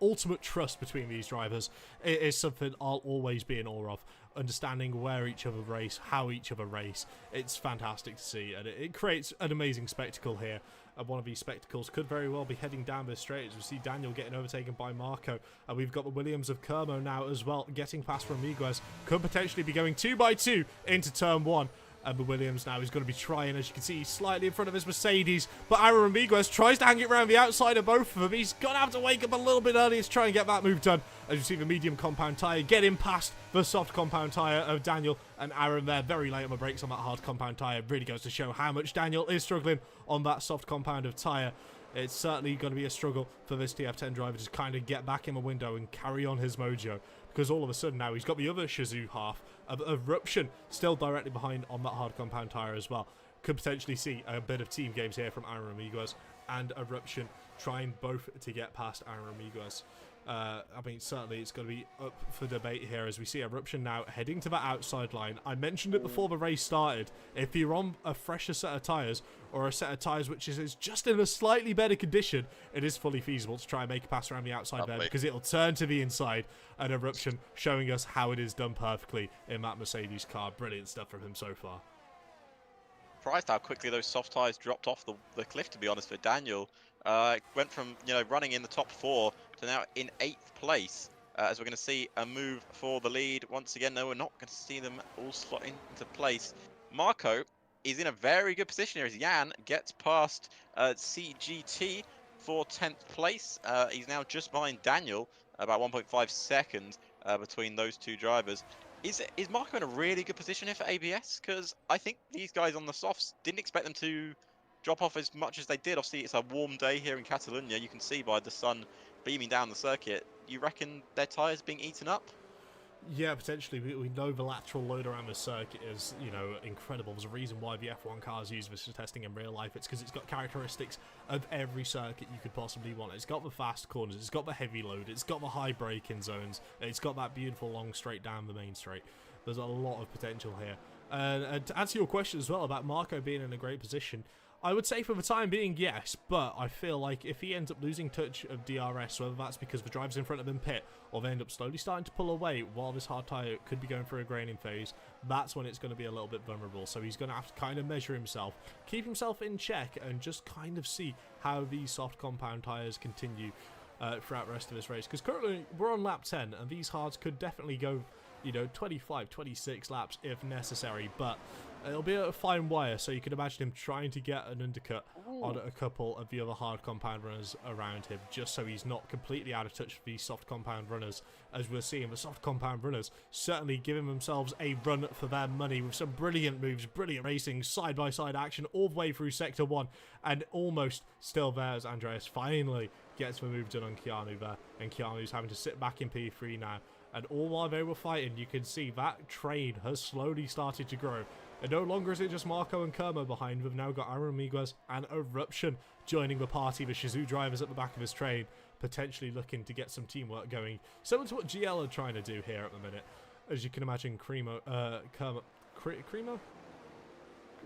ultimate trust between these drivers is something I'll always be in awe of. Understanding where each other race, how each other race, it's fantastic to see, and it creates an amazing spectacle here. And one of these spectacles could very well be heading down this straight, as we see Daniel getting overtaken by Marco, and we've got the Williams of Kermo now as well getting past Ramiguez. Could potentially be going 2 by 2 into turn 1. And the Williams now is going to be trying, as you can see, slightly in front of his Mercedes. But Aaron Ramiguez tries to hang it around the outside of both of them. He's going to have to wake up a little bit early to try and get that move done. As you see the medium compound tyre getting past the soft compound tyre of Daniel and Aaron there. Very late on the brakes on that hard compound tyre. Really goes to show how much Daniel is struggling on that soft compound of tyre. It's certainly going to be a struggle for this TF10 driver to kind of get back in the window and carry on his mojo, because all of a sudden now he's got the other Shazoo half of Eruption still directly behind on that hard compound tyre as well. Could potentially see a bit of team games here from Aaron Ramiguez and Eruption, trying both to get past Aaron Ramiguez. I mean, certainly it's going to be up for debate here, as we see Eruption now heading to the outside line. I mentioned it before the race started. If you're on a fresher set of tyres, or a set of tyres which is just in a slightly better condition, it is fully feasible to try and make a pass around the outside there, because it'll turn to the inside. And Eruption showing us how it is done perfectly in that Mercedes car. Brilliant stuff from him so far. Surprised how quickly those soft tyres dropped off the cliff, to be honest, for Daniel. Went from, running in the top 4 to now in 8th place, as we're going to see a move for the lead. Once again, no, we're not going to see them all slot into place. Marco is in a very good position here as Jan gets past CGT for 10th place. He's now just behind Daniel, about 1.5 seconds between those two drivers. Is Marco in a really good position here for ABS? Because I think these guys on the softs didn't expect them to drop off as much as they did. Obviously, it's a warm day here in Catalonia. You can see by the sun beaming down the circuit. You reckon their tyres being eaten up? Yeah, potentially. We know the lateral load around the circuit is, incredible. There's a reason why the F1 cars use this for testing in real life. It's because it's got characteristics of every circuit you could possibly want. It's got the fast corners, it's got the heavy load, it's got the high braking zones, it's got that beautiful long straight down the main straight. There's a lot of potential here. And to answer your question as well about Marco being in a great position, I would say for the time being, yes, but I feel like if he ends up losing touch of DRS, whether that's because the drivers in front of him pit, or they end up slowly starting to pull away while this hard tyre could be going through a graining phase, that's when it's going to be a little bit vulnerable. So he's going to have to kind of measure himself, keep himself in check, and just kind of see how these soft compound tyres continue throughout the rest of this race. Because currently we're on lap 10, and these hards could definitely go, 25, 26 laps if necessary, but it'll be a fine wire, so you can imagine him trying to get an undercut on a couple of the other hard compound runners around him, just so he's not completely out of touch with these soft compound runners. As we're seeing, the soft compound runners certainly giving themselves a run for their money with some brilliant moves, brilliant racing, side-by-side action all the way through Sector 1, and almost still there as Andreas finally gets the move done on Keanu there, and Keanu's having to sit back in P3 now. And all while they were fighting, you can see that train has slowly started to grow. And no longer is it just Marco and Kermo behind. We've now got Aaron Ramiguez and Eruption joining the party. The Shazoo drivers at the back of his train, potentially looking to get some teamwork going. Similar to what GL are trying to do here at the minute. As you can imagine, Cremo... Cremo?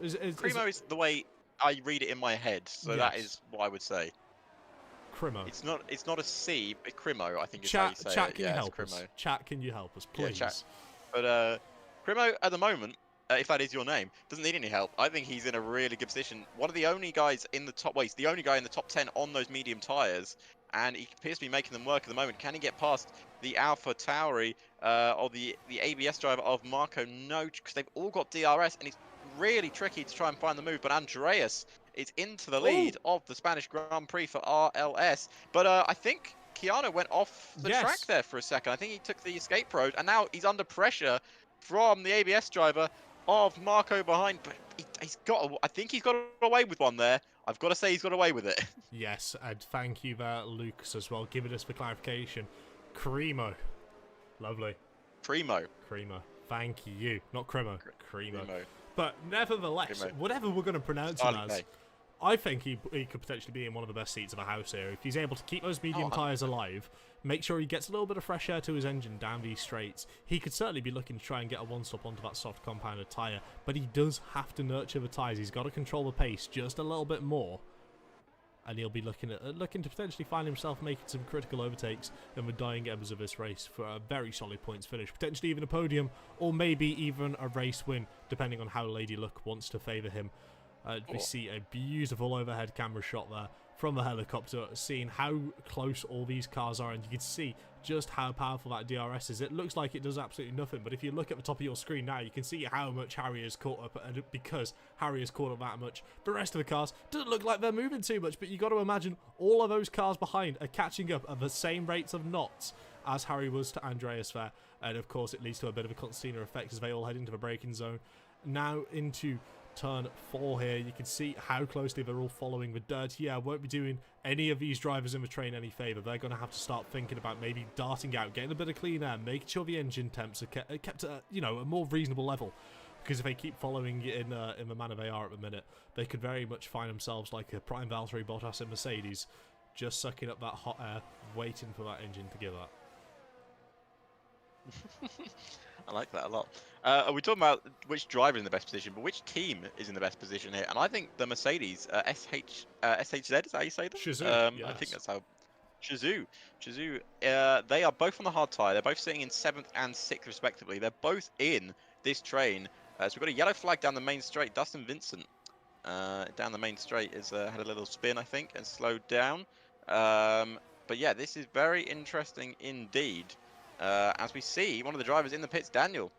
Cremo is the way I read it in my head, so yes. That is what I would say. Cremo. It's not a C, but Cremo, I think is how how you say chat, it. can you help us? Chat, can you help us, please? Yeah, chat. But Cremo, at the moment, if that is your name, doesn't need any help. I think he's in a really good position. One of the only guys in the top... Well, he's the only guy in the top 10 on those medium tyres, and he appears to be making them work at the moment. Can he get past the Alpha Tauri or the ABS driver of Marco? No, because they've all got DRS, and it's really tricky to try and find the move. But Andreas is into the lead of the Spanish Grand Prix for RLS. But I think Keanu went off the track there for a second. I think he took the escape road, and now he's under pressure from the ABS driver of Marco behind. But he's got... I think he's got away with one there. I've got to say he's got away with it. Yes, and thank you there, Lucas, as well, giving us the clarification. Cremo. Lovely. Cremo. Thank you. Not Cremo. Cremo. Cremo. But nevertheless, Cremo. whatever we're going to pronounce him as, I think he could potentially be in one of the best seats of a house here. If he's able to keep those medium tyres alive, make sure he gets a little bit of fresh air to his engine down these straights, he could certainly be looking to try and get a one-stop onto that soft compounded tyre. But he does have to nurture the tyres. He's got to control the pace just a little bit more. And he'll be looking to potentially find himself making some critical overtakes in the dying embers of this race for a very solid points finish. Potentially even a podium, or maybe even a race win, depending on how Lady Luck wants to favour him. We see a beautiful overhead camera shot there from the helicopter, seeing how close all these cars are, and you can see just how powerful that DRS is. It looks like it does absolutely nothing, but if you look at the top of your screen now, you can see how much Harry has caught up, and because Harry has caught up that much, the rest of the cars doesn't look like they're moving too much, but you got to imagine all of those cars behind are catching up at the same rates of knots as Harry was to Andreas there, and of course it leads to a bit of a concertina effect as they all head into the braking zone. Now into turn 4 here, you can see how closely they're all following the dirt. Yeah, won't be doing any of these drivers in the train any favour. They're going to have to start thinking about maybe darting out, getting a bit of clean air, making sure the engine temps are kept at a more reasonable level. Because if they keep following in the manner they are at the minute, they could very much find themselves like a prime Valtteri Bottas in Mercedes, just sucking up that hot air, waiting for that engine to give up. I like that a lot. We're talking about which driver is in the best position, but which team is in the best position here? And I think the Mercedes SHZ, is that how you say that? Shizou, yes. I think that's how. Shizou. They are both on the hard tyre. They're both sitting in 7th and 6th respectively. They're both in this train. So we've got a yellow flag down the main straight. Dustin Vincent down the main straight has had a little spin, I think, and slowed down. But yeah, this is very interesting indeed. As we see, one of the drivers in the pits, Daniel,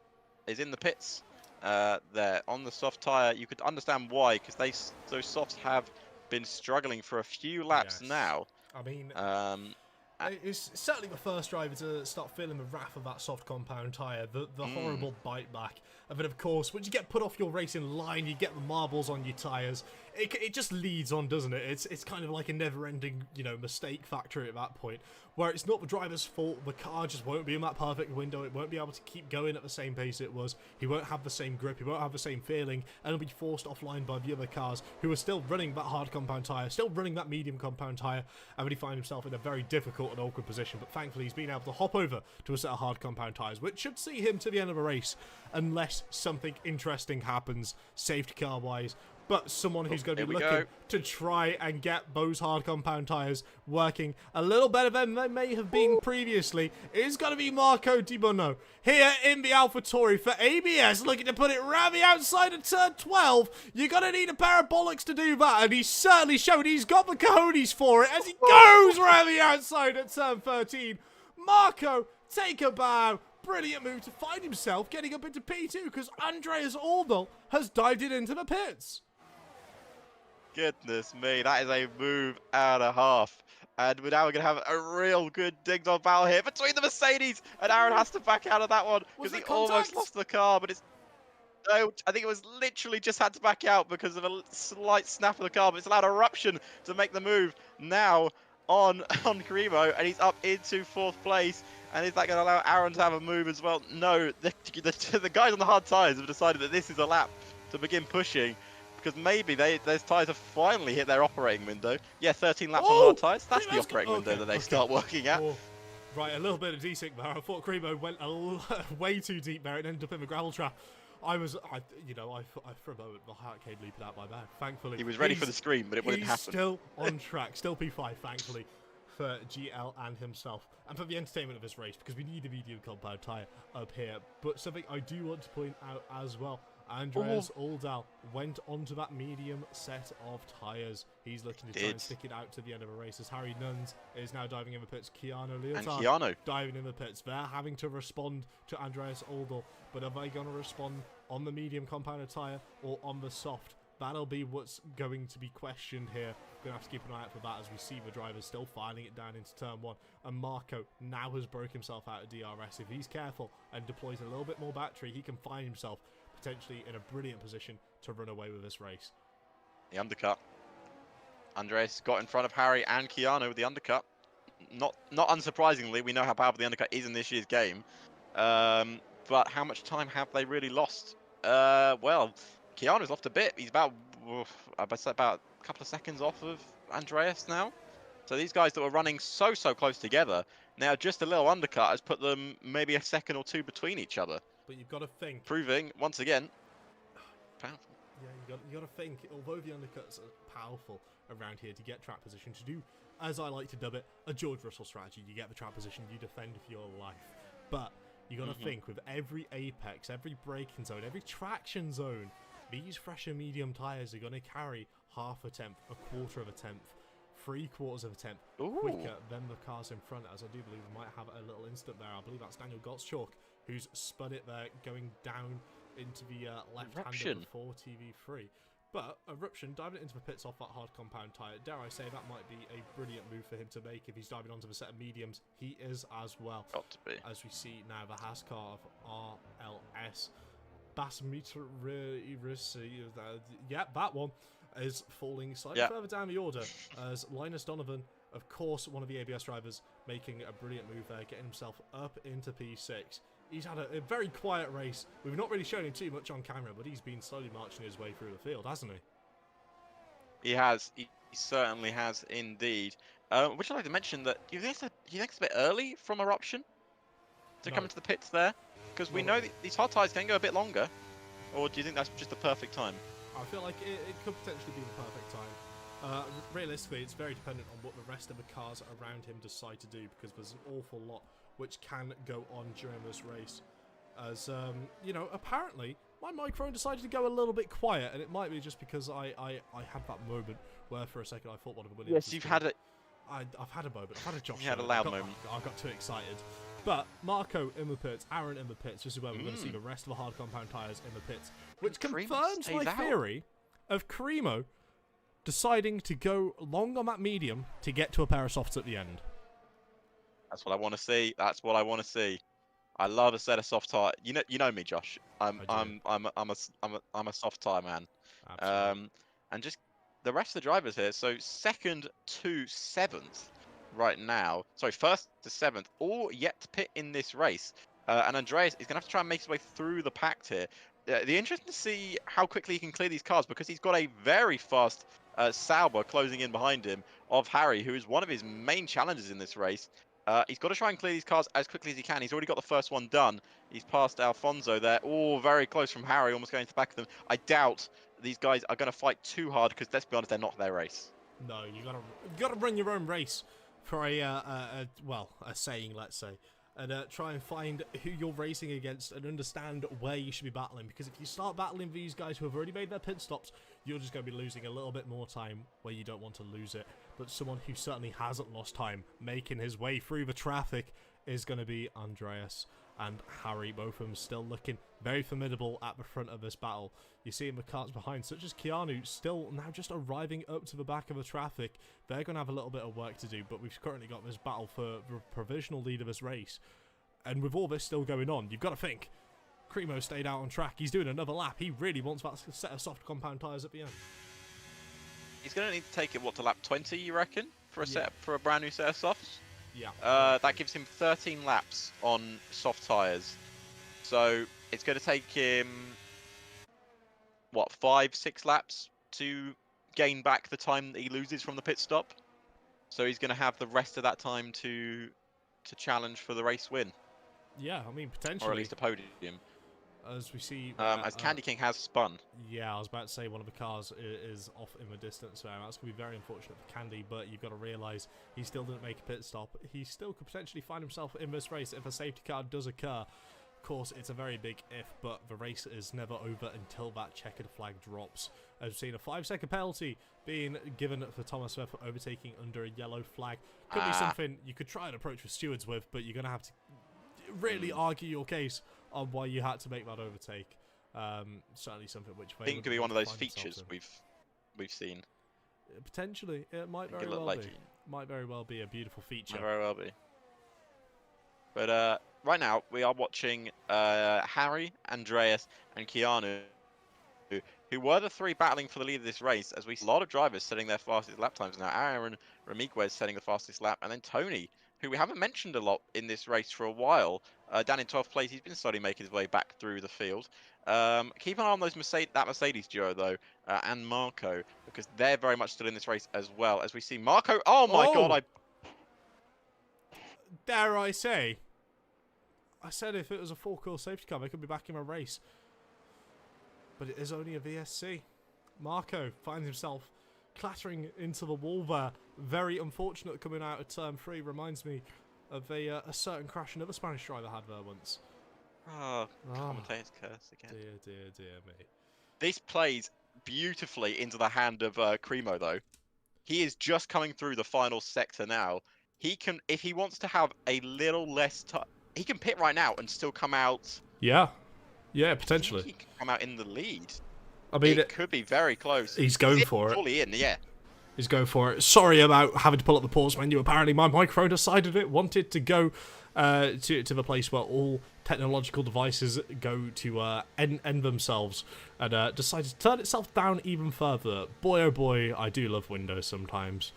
is in the pits there on the soft tyre. You could understand why, because those softs have been struggling for a few laps now. I mean, it's certainly the first driver to start feeling the wrath of that soft compound tyre, the horrible bite back. And then, of course, once you get put off your racing line, you get the marbles on your tyres. It just leads on, doesn't it? It's kind of like a never-ending, mistake factory at that point, where it's not the driver's fault. The car just won't be in that perfect window. It won't be able to keep going at the same pace it was. He won't have the same grip. He won't have the same feeling, and he'll be forced offline by the other cars who are still running that hard compound tyre, still running that medium compound tyre, and then he finds himself in a very difficult and awkward position. But thankfully, he's been able to hop over to a set of hard compound tyres, which should see him to the end of the race, unless something interesting happens, safety car-wise. But someone who's going to be looking to try and get those hard compound tyres working a little better than they may have been previously is going to be Marco Di Bono here in the AlphaTauri for ABS, looking to put it round the outside of turn 12. You're going to need a pair of bollocks to do that, and he's certainly shown he's got the cojones for it as he goes round the outside at turn 13. Marco, take a bow. Brilliant move to find himself getting up into P2 because Andreas Aldal has dived it into the pits. Goodness me, that is a move and a half. And now we're going to have a real good ding-dong battle here between the Mercedes, and Aaron has to back out of that one because he almost lost the car, but it's... No, I think it was literally just had to back out because of a slight snap of the car, but it's allowed eruption to make the move now on Cremo, and he's up into 4th place. And is that going to allow Aaron to have a move as well? No, the guys on the hard tyres have decided that this is a lap to begin pushing, because maybe those tyres have finally hit their operating window. Yeah, 13 laps on hard tyres. That's the operating window that they start working at. Right, a little bit of desync there. I thought Cremo went way too deep there and ended up in the gravel trap. I for a moment, my heart came leaping out my mouth. Thankfully, he was ready for the scream, but it wouldn't happen. He's still on track, still P5, thankfully, for GL and himself, and for the entertainment of this race, because we need a medium compound tyre up here. But something I do want to point out as well, Andreas Aldal went onto that medium set of tyres. He's looking to try and stick it out to the end of a race as Harry Nuns is now diving in the pits. Keanu Leotard diving in the pits. They're having to respond to Andreas Aldal, but are they going to respond on the medium compounded tyre or on the soft? That'll be what's going to be questioned here. We're going to have to keep an eye out for that as we see the drivers still filing it down into turn 1. And Marco now has broke himself out of DRS. If he's careful and deploys a little bit more battery, he can find himself potentially in a brilliant position to run away with this race. The undercut. Andres got in front of Harry and Keanu with the undercut. Not unsurprisingly, we know how powerful the undercut is in this year's game. but how much time have they really lost? Well, Keanu's lost a bit. He's about, I'd say about a couple of seconds off of Andreas now. So these guys that were running so close together, now just a little undercut has put them maybe a second or two between each other. But you've got to think. Proving, once again, powerful. Yeah, you got to think. Although the undercuts are powerful around here to get trap position, to do, as I like to dub it, a George Russell strategy. You get the trap position, you defend for your life. But you got to think, with every apex, every braking zone, every traction zone, these fresher medium tyres are going to carry half a tenth, a quarter of a tenth, 3/4 of a tenth quicker than the cars in front, as I do believe we might have a little instant there. I believe that's Daniel Gottschalk who's spun it there, going down into the left-hander before TV3. But Eruption diving into the pits off that hard compound tyre, dare I say that might be a brilliant move for him to make if he's diving onto the set of mediums. He is as well. Got to be. As we see now the Haas car of RLS. Bassmeter, that one is falling slightly further down the order as Linus Donovan, of course, one of the ABS drivers, making a brilliant move there, getting himself up into P6. He's had a very quiet race. We've not really shown him too much on camera, but he's been slowly marching his way through the field, hasn't he? He has. He certainly has indeed. Would you like to mention that you think it's a bit early from Eruption to come into the pits there? Because we know that these hot tyres can go a bit longer. Or do you think that's just the perfect time? I feel like it could potentially be the perfect time. Realistically, it's very dependent on what the rest of the cars around him decide to do, because there's an awful lot which can go on during this race. As, you know, apparently my microphone decided to go a little bit quiet, and it might be just because I had that moment where for a second I thought one of the Williams... Yes, you've had it. I've had a moment. I've had a Josh. You had a loud moment. I got too excited. But Marco in the pits, Aaron in the pits, this is where we're going to see the rest of the hard compound tyres in the pits, which confirms my theory of Cremo deciding to go long on that medium to get to a pair of softs at the end. That's what I want to see. That's what I want to see. I love a set of soft tire. You know me, Josh. I'm a soft tire man. Absolutely. And just the rest of the drivers here. So 2nd to 7th right now. Sorry, 1st to 7th, all yet to pit in this race. And Andreas is going to have to try and make his way through the pack here. The interesting to see how quickly he can clear these cars, because he's got a very fast Sauber closing in behind him of Harry, who is one of his main challenges in this race. He's got to try and clear these cars as quickly as he can. He's already got the first one done. He's passed Alfonso there. Oh, very close from Harry, almost going to the back of them. I doubt these guys are going to fight too hard, because let's be honest, they're not their race. No, you gotta run your own race for a saying, let's say, and try and find who you're racing against and understand where you should be battling. Because if you start battling these guys who have already made their pit stops, you're just going to be losing a little bit more time where you don't want to lose it. But someone who certainly hasn't lost time making his way through the traffic is going to be Andreas and Harry, both of them still looking very formidable at the front of this battle. You see in the cars behind, such as Keanu, still now just arriving up to the back of the traffic. They're going to have a little bit of work to do, but we've currently got this battle for the provisional lead of this race. And with all this still going on, you've got to think, Cremo stayed out on track. He's doing another lap. He really wants that set of soft compound tyres at the end. He's going to need to take it, what, to lap 20, you reckon? For a brand new set of softs? Yeah. That gives him 13 laps on soft tyres. So it's going to take him, what, 5-6 laps to gain back the time that he loses from the pit stop. So he's going to have the rest of that time to challenge for the race win. Yeah, I mean, potentially. Or at least a podium. As we see... as Candy King has spun. Yeah, I was about to say one of the cars is off in the distance, so that's going to be very unfortunate for Candy, but you've got to realise he still didn't make a pit stop. He still could potentially find himself in this race if a safety car does occur. Of course, it's a very big if, but the race is never over until that checkered flag drops. As we've seen, a 5-second penalty being given for Thomas Smith for overtaking under a yellow flag. Could be something you could try and approach with stewards with, but you're going to have to really argue your case on why you had to make that overtake. Certainly something which I think it could be one of those features we've seen. Potentially, it might very well be. Might very well be a beautiful feature. Might very well be. But right now we are watching Harry, Andreas, and Keanu, who were the three battling for the lead of this race. As we see a lot of drivers setting their fastest lap times now. Aaron Ramiguez setting the fastest lap, and then Tony, who we haven't mentioned a lot in this race for a while. Down in 12th place, he's been slowly making his way back through the field. Keep an eye on that Mercedes duo, though, and Marco, because they're very much still in this race as well. As we see Marco, oh my god, dare I say, I said if it was a four-course safety car, I could be back in a race. But it is only a VSC. Marco finds himself clattering into the wall there. Very unfortunate coming out of turn 3. Reminds me of a certain crash another Spanish driver had there once. Commentator's curse again. Dear me. This plays beautifully into the hand of Cremo, though. He is just coming through the final sector now. He can, if he wants to have a little less time, he can pit right now and still come out. Yeah, potentially. He can come out in the lead. I mean, it could be very close. He's going for it. Fully in, yeah. He's going for it. Sorry about having to pull up the pause menu. Apparently, my microphone decided it wanted to go to the place where all technological devices go to end themselves, and decided to turn itself down even further. Boy, oh boy, I do love Windows sometimes.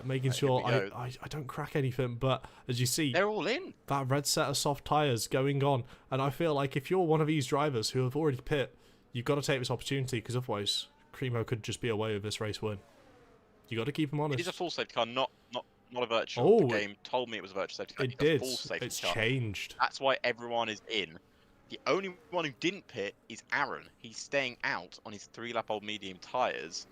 Making sure I don't crack anything, but as you see, they're all in. That red set of soft tyres going on, and I feel like if you're one of these drivers who have already pit, you've got to take this opportunity, because otherwise, Cremo could just be away with this race win. You got to keep him honest. It is a full safety car, not a virtual. The game told me it was a virtual safety car. It did. A full safety it's car. Changed. That's why everyone is in. The only one who didn't pit is Aaron. He's staying out on his 3-lap-old medium tyres.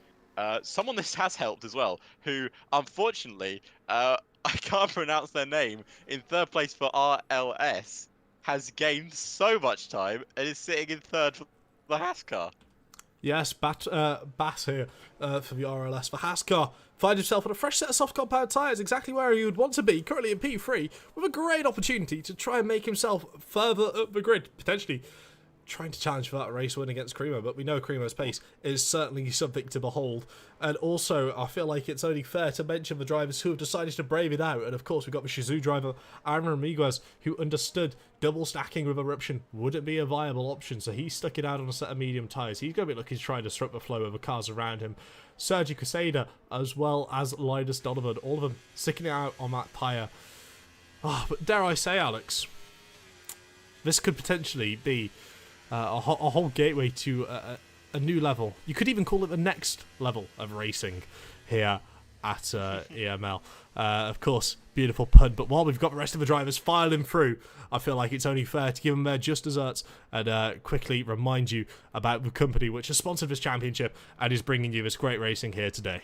Someone this has helped as well, who unfortunately I can't pronounce their name, in third place for RLS, has gained so much time and is sitting in third for the Haas car. Yes, Bass here for the RLS for Haskar. Finds himself on a fresh set of soft compound tyres, exactly where he would want to be, currently in P3, with a great opportunity to try and make himself further up the grid, potentially trying to challenge for that race win against Cremo, but we know Cremo's pace is certainly something to behold. And also, I feel like it's only fair to mention the drivers who have decided to brave it out. And of course, we've got the Shizou driver, Aaron Ramiguez, who understood double stacking with Eruption wouldn't be a viable option, so he stuck it out on a set of medium tyres. He's going to be looking to try and disrupt the flow of the cars around him. Sergi Quesada, as well as Linus Donovan, all of them sticking it out on that tyre. But dare I say, Alex, this could potentially be a whole gateway to a new level. You could even call it the next level of racing here at EML. Of course, beautiful pun, but while we've got the rest of the drivers filing through, I feel like it's only fair to give them their just desserts and quickly remind you about the company which has sponsored this championship and is bringing you this great racing here today.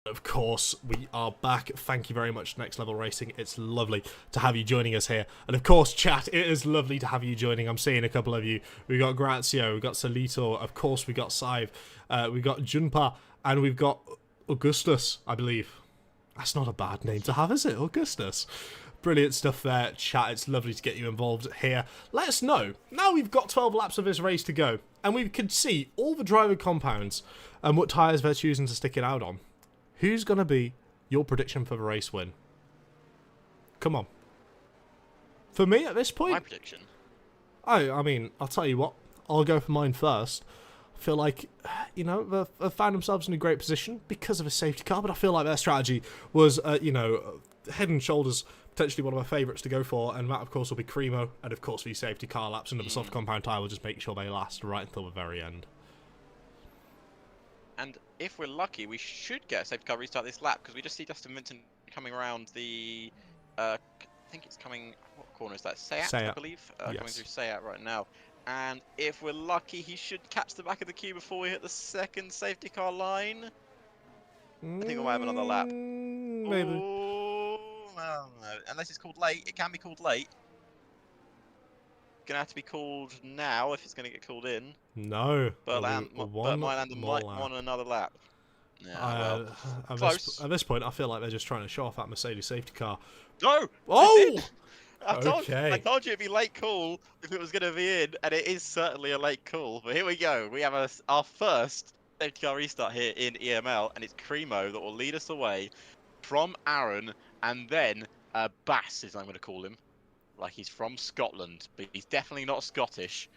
Of course, we are back. Thank you very much, Next Level Racing. It's lovely to have you joining us here. And of course, chat, it is lovely to have you joining. I'm seeing a couple of you. We got Grazio, we got Salito, of course, we got Saive, we got Junpa, and we've got Augustus, I believe. That's not a bad name to have, is it? Augustus. Brilliant stuff there, chat. It's lovely to get you involved here. Let us know. Now we've got 12 laps of this race to go, and we can see all the driver compounds and what tyres they're choosing to stick it out on. Who's going to be your prediction for the race win? Come on. For me, at this point... My prediction? I mean, I'll tell you what. I'll go for mine first. I feel like, you know, they've found themselves in a great position because of a safety car, but I feel like their strategy was, you know, head and shoulders, potentially one of my favourites to go for, and that, of course, will be Cremo, and, of course, these safety car laps under the soft compound tyre will just make sure they last right until the very end. And if we're lucky, we should get a safety car restart this lap, because we just see Dustin Vincent coming around the, I think it's coming, what corner is that? Sayat, I believe? Yes. Coming through Sayat right now. And if we're lucky, he should catch the back of the queue before we hit the second safety car line. I think we might have another lap. Maybe. Ooh, well, no. Unless it's called late. It can be called late. Gonna have to be called now if it's gonna get called in. No. But Mailander might want another lap. Yeah, well, at this point, I feel like they're just trying to show off that Mercedes safety car. No! Oh! I Okay. told you it'd be late call if it was going to be in, and it is certainly a late call. But here we go. We have our first safety car restart here in EML, and it's Cremo that will lead us away from Aaron, and then Bass is I'm going to call him. Like he's from Scotland, but he's definitely not Scottish.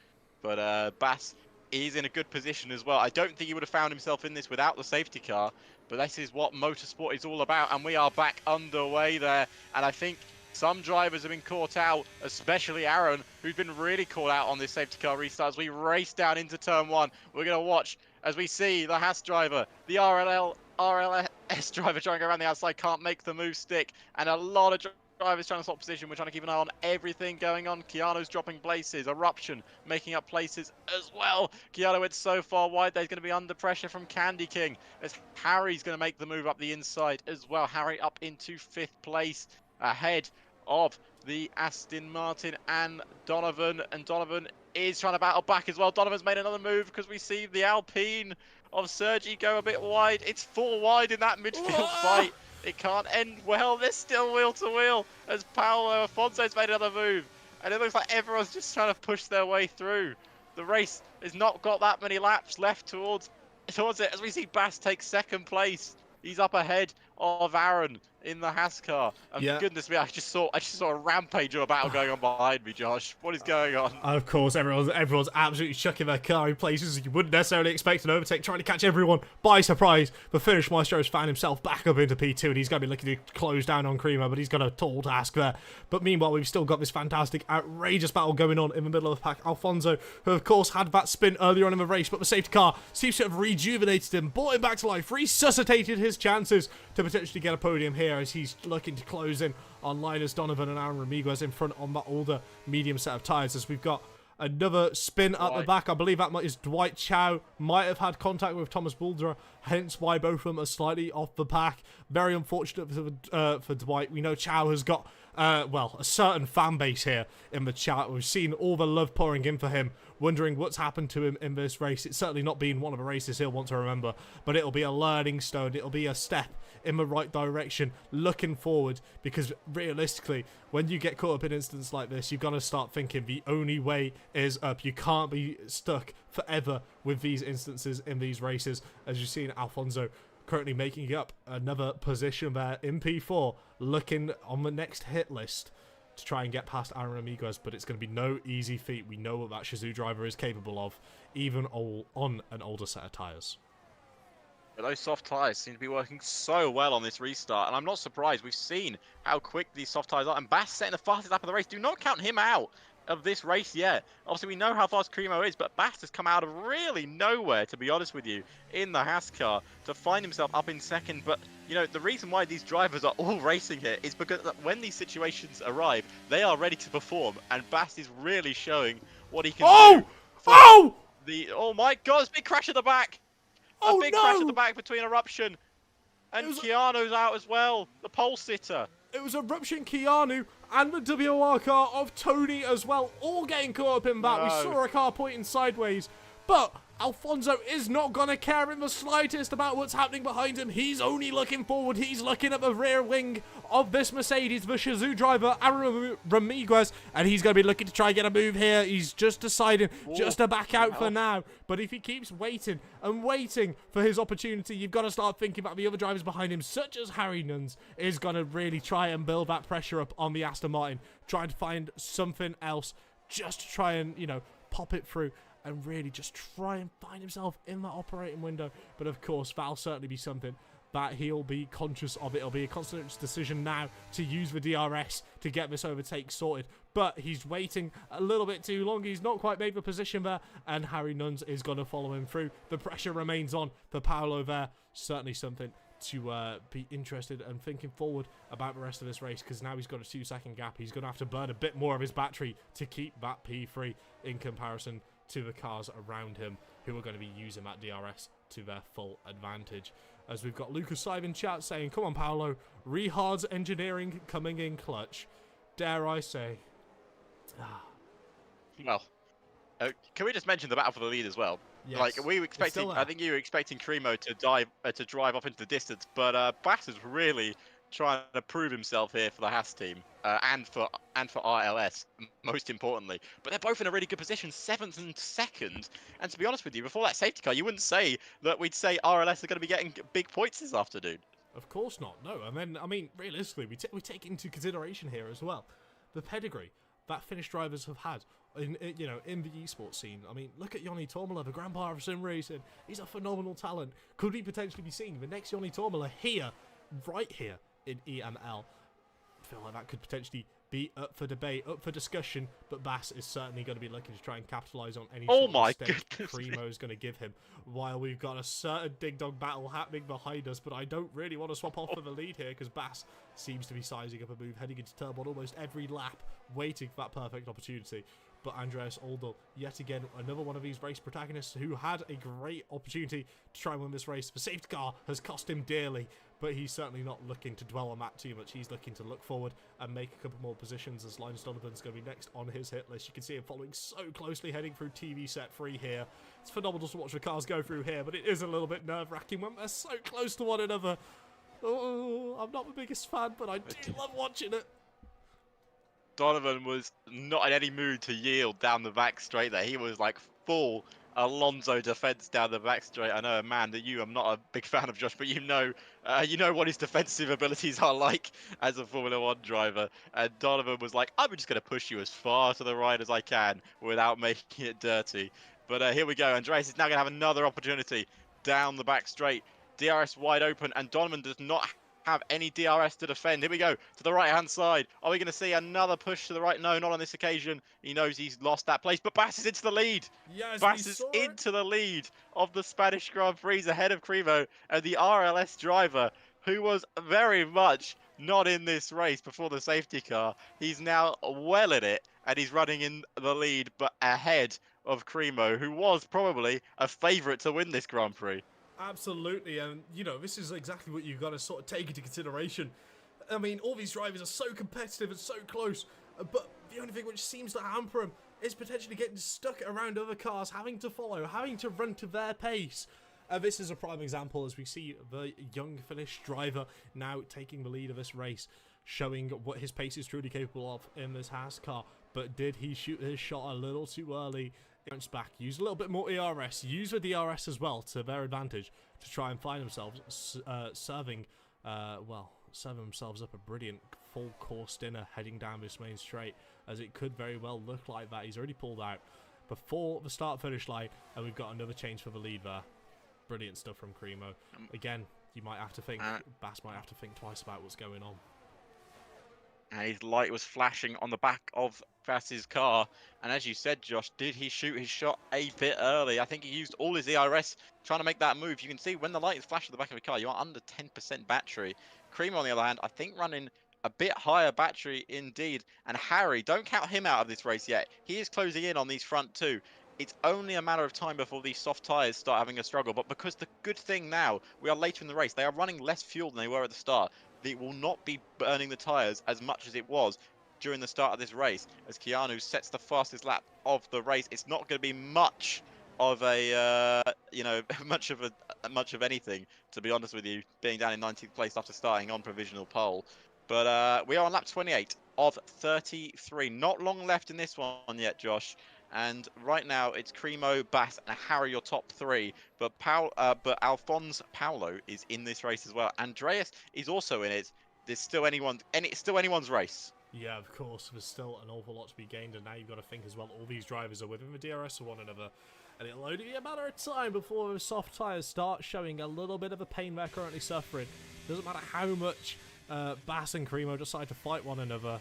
But Bass is in a good position as well. I don't think he would have found himself in this without the safety car, but this is what motorsport is all about, and we are back underway there. And I think some drivers have been caught out, especially Aaron, who's been really caught out on this safety car restart. As we race down into turn one, we're going to watch as we see the Haas driver, the RLS driver trying to go around the outside, can't make the move stick, and a lot of drivers trying to swap position. We're trying to keep an eye on everything going on. Keanu's dropping places. Eruption making up places as well. Keanu went so far wide that he's going to be under pressure from Candy King, as Harry's going to make the move up the inside as well. Harry up into 5th place ahead of the Aston Martin and Donovan. And Donovan is trying to battle back as well. Donovan's made another move because we see the Alpine of Sergi go a bit wide. It's 4 wide in that midfield fight. It can't end well. They're still wheel to wheel as Paolo Afonso's made another move. And it looks like everyone's just trying to push their way through. The race has not got that many laps left towards it as we see Bass take 2nd place. He's up ahead of Aaron in the Haas car. And goodness me, I just saw a rampage of a battle going on behind me, Josh. What is going on? Of course, everyone's absolutely chucking their car in places you wouldn't necessarily expect an overtake, trying to catch everyone by surprise. But Finish Maestro has found himself back up into P2, and he's going to be looking to close down on Cremo, but he's got a tall task there. But meanwhile, we've still got this fantastic, outrageous battle going on in the middle of the pack. Alfonso, who of course had that spin earlier on in the race, but the safety car seems to have rejuvenated him, brought him back to life, resuscitated his chances to potentially get a podium here as he's looking to close in on Linus Donovan and Aaron Ramiguez in front on that older medium set of tyres. As we've got another spin at the back. I believe that is Dwight Chow. Might have had contact with Thomas Buildup, hence why both of them are slightly off the pack. Very unfortunate for Dwight. We know Chow has got, well, a certain fan base here in the chat. We've seen all the love pouring in for him, wondering what's happened to him in this race. It's certainly not been one of the races he'll want to remember, but it'll be a learning stone. It'll be a step in the right direction, looking forward, because realistically, when you get caught up in incidents like this, you've got to start thinking the only way is up. You can't be stuck forever with these instances in these races, as you've seen Alfonso currently making up another position there in P4, looking on the next hit list to try and get past Aaron Amiguez, but it's going to be no easy feat. We know what that Shizou driver is capable of, even on an older set of tyres. Those soft tyres seem to be working so well on this restart, and I'm not surprised. We've seen how quick these soft tyres are, and Bass setting the fastest lap of the race. Do not count him out of this race yet. Obviously, we know how fast Cremo is, but Bass has come out of really nowhere, to be honest with you, in the Haas car to find himself up in 2nd. But, you know, the reason why these drivers are all racing here is because when these situations arrive, they are ready to perform, and Bass is really showing what he can do. Oh my God, it's a big crash at the back. A big crash at the back between Eruption and Keanu's out as well, the pole sitter. It was Eruption, Keanu, and the WR car of Tony as well, all getting caught up in that. We saw a car pointing sideways, but Alfonso is not going to care in the slightest about what's happening behind him. He's only looking forward. He's looking at the rear wing of this Mercedes, the Shizou driver, Aaron Ramiguez, and he's going to be looking to try and get a move here. He's just deciding just to back out for now. But if he keeps waiting and waiting for his opportunity, you've got to start thinking about the other drivers behind him, such as Harry Nuns, is going to really try and build that pressure up on the Aston Martin, trying to find something else just to try and, you know, pop it through and really just try and find himself in that operating window. But of course, that'll certainly be something that he'll be conscious of. It'll be a constant decision now to use the DRS to get this overtake sorted. But he's waiting a little bit too long. He's not quite made the position there, and Harry Nuns is going to follow him through. The pressure remains on for Paolo there. Certainly something to be interested and thinking forward about the rest of this race, because now he's got a 2-second gap. He's going to have to burn a bit more of his battery to keep that P3 in comparison to the cars around him, who are going to be using that DRS to their full advantage. As we've got Lucas Sive in chat saying, come on Paolo, Rehard's engineering coming in clutch, dare I say. Well, can we just mention the battle for the lead as well? Yes. Like, we were expecting, I think you were expecting Cremo to drive off into the distance, but Bass has really trying to prove himself here for the Haas team and for RLS, most importantly. But they're both in a really good position, 7th and 2nd. And to be honest with you, before that safety car, you wouldn't say that we'd say RLS are going to be getting big points this afternoon. Of course not, no. And then, I mean, realistically, we take into consideration here as well the pedigree that Finnish drivers have had in the esports scene. I mean, look at Joni Tormala, the grandpa of sim racing. He's a phenomenal talent. Could we potentially be seeing the next Joni Tormala here, right here in EML? I feel like that could potentially be up for debate, up for discussion, but Bass is certainly going to be looking to try and capitalise on any sort of mistake Primo's going to give him, while we've got a certain ding-dong battle happening behind us, but I don't really want to swap off for the lead here, because Bass seems to be sizing up a move, heading into turn one almost every lap, waiting for that perfect opportunity. But Andreas Oldal, yet again, another one of these race protagonists who had a great opportunity to try and win this race. The safety car has cost him dearly, but he's certainly not looking to dwell on that too much. He's looking to look forward and make a couple more positions, as Linus Donovan's going to be next on his hit list. You can see him following so closely, heading through TV set 3 here. It's phenomenal to watch the cars go through here, but it is a little bit nerve-wracking when they're so close to one another. Oh, I'm not the biggest fan, but I do love watching it. Donovan was not in any mood to yield down the back straight there. He was like full Alonso defense down the back straight. I know, a man that you, I'm not a big fan of, Josh, but you know what his defensive abilities are like as a Formula One driver. And Donovan was like, I'm just going to push you as far to the right as I can without making it dirty. But here we go. Andreas is now going to have another opportunity down the back straight. DRS wide open, and Donovan does not have any DRS to defend. Here we go to the right hand side. Are we going to see another push to the right? No, not on this occasion. He knows he's lost that place, but Bass is into the lead. Yes, Bass is into the lead of the Spanish Grand Prix, ahead of Cremo and the RLS driver, who was very much not in this race before the safety car. He's now well in it, and he's running in the lead, but ahead of Cremo, who was probably a favourite to win this Grand Prix. Absolutely, and this is exactly what you've got to sort of take into consideration. I mean, all these drivers are so competitive and so close, but the only thing which seems to hamper them is potentially getting stuck around other cars, having to follow, having to run to their pace. This is a prime example, as we see the young Finnish driver now taking the lead of this race, showing what his pace is truly capable of in this Haas car. But did he shoot his shot a little too early? Bounce back, use a little bit more ERS, use the DRS as well to their advantage to try and find themselves serving themselves up a brilliant full course dinner heading down this main straight, as it could very well look like that. He's already pulled out before the start finish line, and we've got another change for the lead there. Brilliant stuff from Cremo. Again, you might have to think, Bass might have to think twice about what's going on. And his light was flashing on the back of Bass's car. And as you said, Josh, did he shoot his shot a bit early? I think he used all his ERS trying to make that move. You can see when the light is flashed at the back of the car, you are under 10% battery. Cremo, on the other hand, I think running a bit higher battery indeed. And Harry, don't count him out of this race yet. He is closing in on these front two. It's only a matter of time before these soft tyres start having a struggle. But because the good thing now, we are later in the race, they are running less fuel than they were at the start. They will not be burning the tyres as much as it was during the start of this race. As Keanu sets the fastest lap of the race, it's not going to be much of a, much of anything, to be honest with you, being down in 19th place after starting on provisional pole. But we are on lap 28 of 33. Not long left in this one yet, Josh. And right now it's Cremo, Bass, and Harry, your top three. But Alphonse Paulo is in this race as well. Andreas is also in it. There's still anyone's race. Yeah, of course. There's still an awful lot to be gained, and now you've got to think as well. All these drivers are within the DRS of one another, and it'll only be a matter of time before the soft tyres start showing a little bit of the pain they're currently suffering. Doesn't matter how much Bass and Cremo decide to fight one another.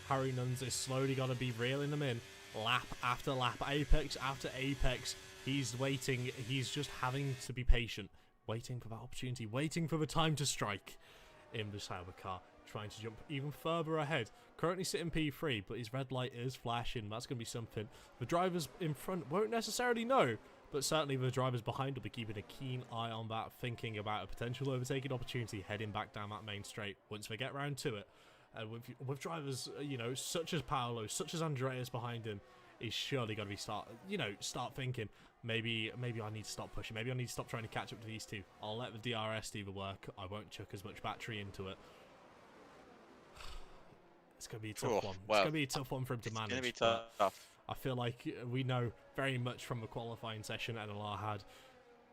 Harry Nuns is slowly going to be reeling them in. Lap after lap, apex after apex. He's waiting. He's just having to be patient, waiting for that opportunity, waiting for the time to strike. In the Sauber car, trying to jump even further ahead. Currently sitting P3, but his red light is flashing. That's going to be something. The drivers in front won't necessarily know, but certainly the drivers behind will be keeping a keen eye on that, thinking about a potential overtaking opportunity heading back down that main straight once they get round to it. And with drivers, such as Paolo, such as Andreas behind him, he's surely going to be start thinking, maybe I need to stop pushing. Maybe I need to stop trying to catch up to these two. I'll let the DRS do the work. I won't chuck as much battery into it. It's going to be a tough Oh, one. It's well, going to be a tough one for him to manage. It's going to be but tough. I feel like we know very much from the qualifying session NLR had,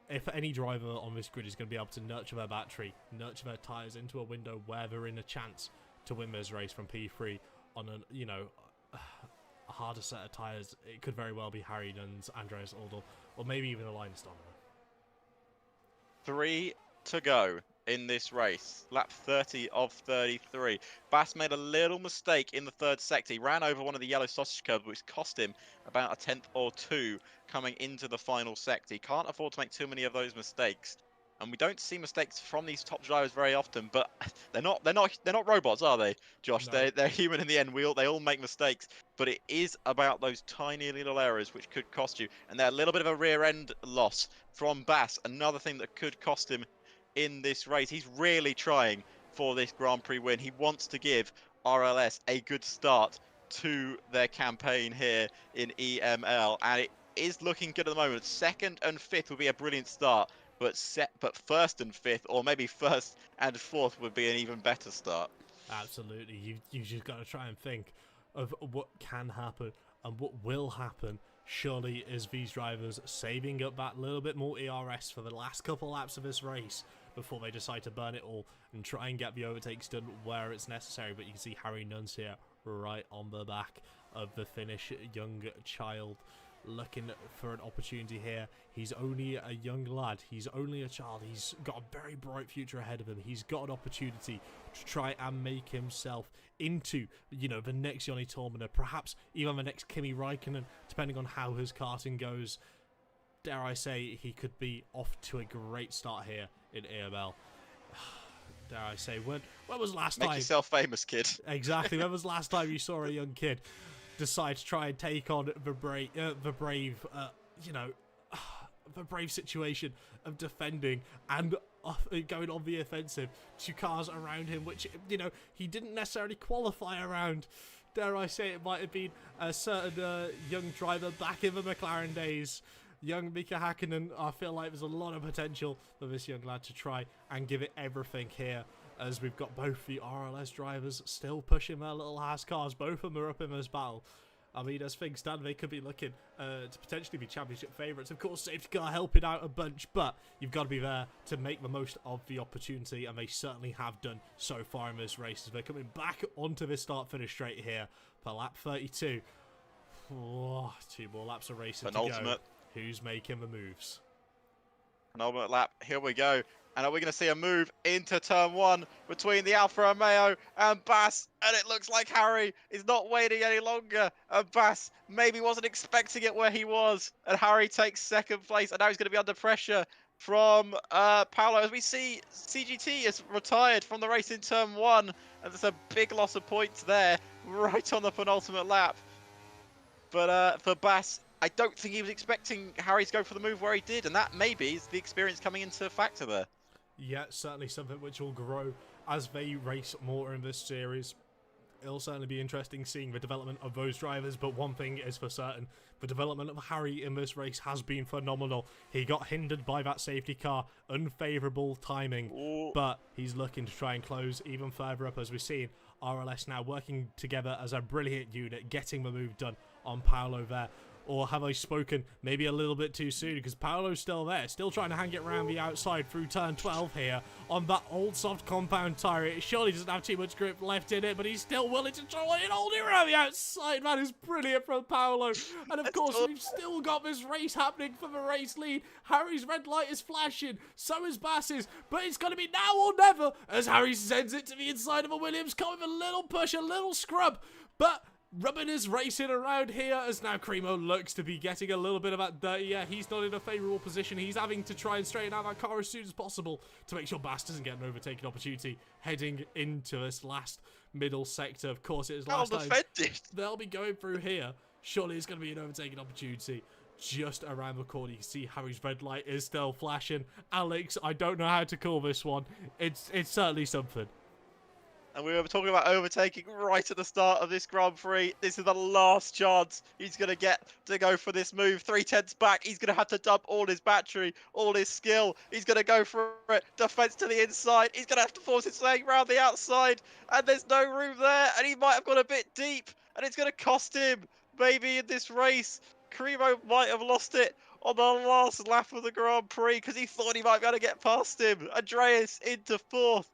if any driver on this grid is going to be able to nurture their battery, nurture their tyres into a window where they're in a chance to win this race from P3 on a harder set of tyres, it could very well be Harry Nunn's, Andreas Aldel, or maybe even a Linus Donovan. 3 to go in this race. Lap 30 of 33. Bass made a little mistake in the third sector. He ran over one of the yellow sausage curbs, which cost him about a tenth or two coming into the final sector. He can't afford to make too many of those mistakes. And we don't see mistakes from these top drivers very often, but they're not robots, are they, Josh? No. They're human in the end. They all make mistakes, but it is about those tiny little errors which could cost you. And they're a little bit of a rear end loss from Bass, another thing that could cost him in this race. He's really trying for this Grand Prix win. He wants to give RLS a good start to their campaign here in EML, and it is looking good at the moment. Second and fifth would be a brilliant start, but first and fifth, or maybe first and fourth, would be an even better start. Absolutely. You just got to try and think of what can happen and what will happen. Surely is these drivers saving up that little bit more ERS for the last couple laps of this race before they decide to burn it all and try and get the overtakes done where it's necessary. But you can see Harry Nunn's here right on the back of the Finnish young child, looking for an opportunity here. He's only a young lad. He's only a child. He's got a very bright future ahead of him. He's got an opportunity to try and make himself into, the next Joni Tormina, perhaps even the next Kimi Räikkönen, depending on how his karting goes. Dare I say, he could be off to a great start here in EML. Dare I say, when was last time? Make yourself famous, kid. Exactly. When was last time you saw a young kid decide to try and take on the brave situation of defending and going on the offensive to cars around him, which he didn't necessarily qualify around. Dare I say, it might have been a certain young driver back in the McLaren days, young Mika Hakkinen. I feel like there's a lot of potential for this young lad to try and give it everything here, as we've got both the RLS drivers still pushing their little Haas cars. Both of them are up in this battle. I mean, as things stand, they could be looking to potentially be championship favourites. Of course, safety car helping out a bunch, but you've got to be there to make the most of the opportunity, and they certainly have done so far in this race as they're coming back onto this start-finish straight here for lap 32. Oh, 2 more laps of racing to go. Who's making the moves? Penultimate lap, here we go. And are we going to see a move into turn 1 between the Alfa Romeo and Bass? And it looks like Harry is not waiting any longer. And Bass maybe wasn't expecting it where he was. And Harry takes second place. And now he's going to be under pressure from Paolo. As we see, CGT is retired from the race in turn 1. And there's a big loss of points there, right on the penultimate lap. But for Bass, I don't think he was expecting Harry to go for the move where he did. And that maybe is the experience coming into factor there. Yeah, certainly something which will grow as they race more in this series. It'll certainly be interesting seeing the development of those drivers, but one thing is for certain, the development of Harry in this race has been phenomenal. He got hindered by that safety car, unfavourable timing, but he's looking to try and close even further up, as we've seen RLS now working together as a brilliant unit, getting the move done on Paolo there. Or have I spoken maybe a little bit too soon, because Paolo's still there, still trying to hang it around the outside through turn 12 here on that old soft compound tyre. It surely doesn't have too much grip left in it, but he's still willing to try and hold it around the outside. That is brilliant from Paolo. And of course, we've still got this race happening for the race lead. Harry's red light is flashing, so is Bass's, but it's going to be now or never as Harry sends it to the inside of a Williams car with a little push, a little scrub, but Rubbin is racing around here as now Cremo looks to be getting a little bit of that dirty. Yeah, he's not in a favourable position. He's having to try and straighten out that car as soon as possible to make sure Bass doesn't get an overtaking opportunity heading into this last middle sector. Of course, it is last time they'll be going through here. Surely it's going to be an overtaking opportunity just around the corner. You can see Harry's red light is still flashing. Alex, I don't know how to call this one. It's certainly something. And we were talking about overtaking right at the start of this Grand Prix. This is the last chance he's going to get to go for this move. 3/10 back. He's going to have to dump all his battery, all his skill. He's going to go for it. Defense to the inside. He's going to have to force his leg round the outside. And there's no room there. And he might have gone a bit deep. And it's going to cost him maybe in this race. Cremo might have lost it on the last lap of the Grand Prix because he thought he might be able to get past him. Andreas into 4th.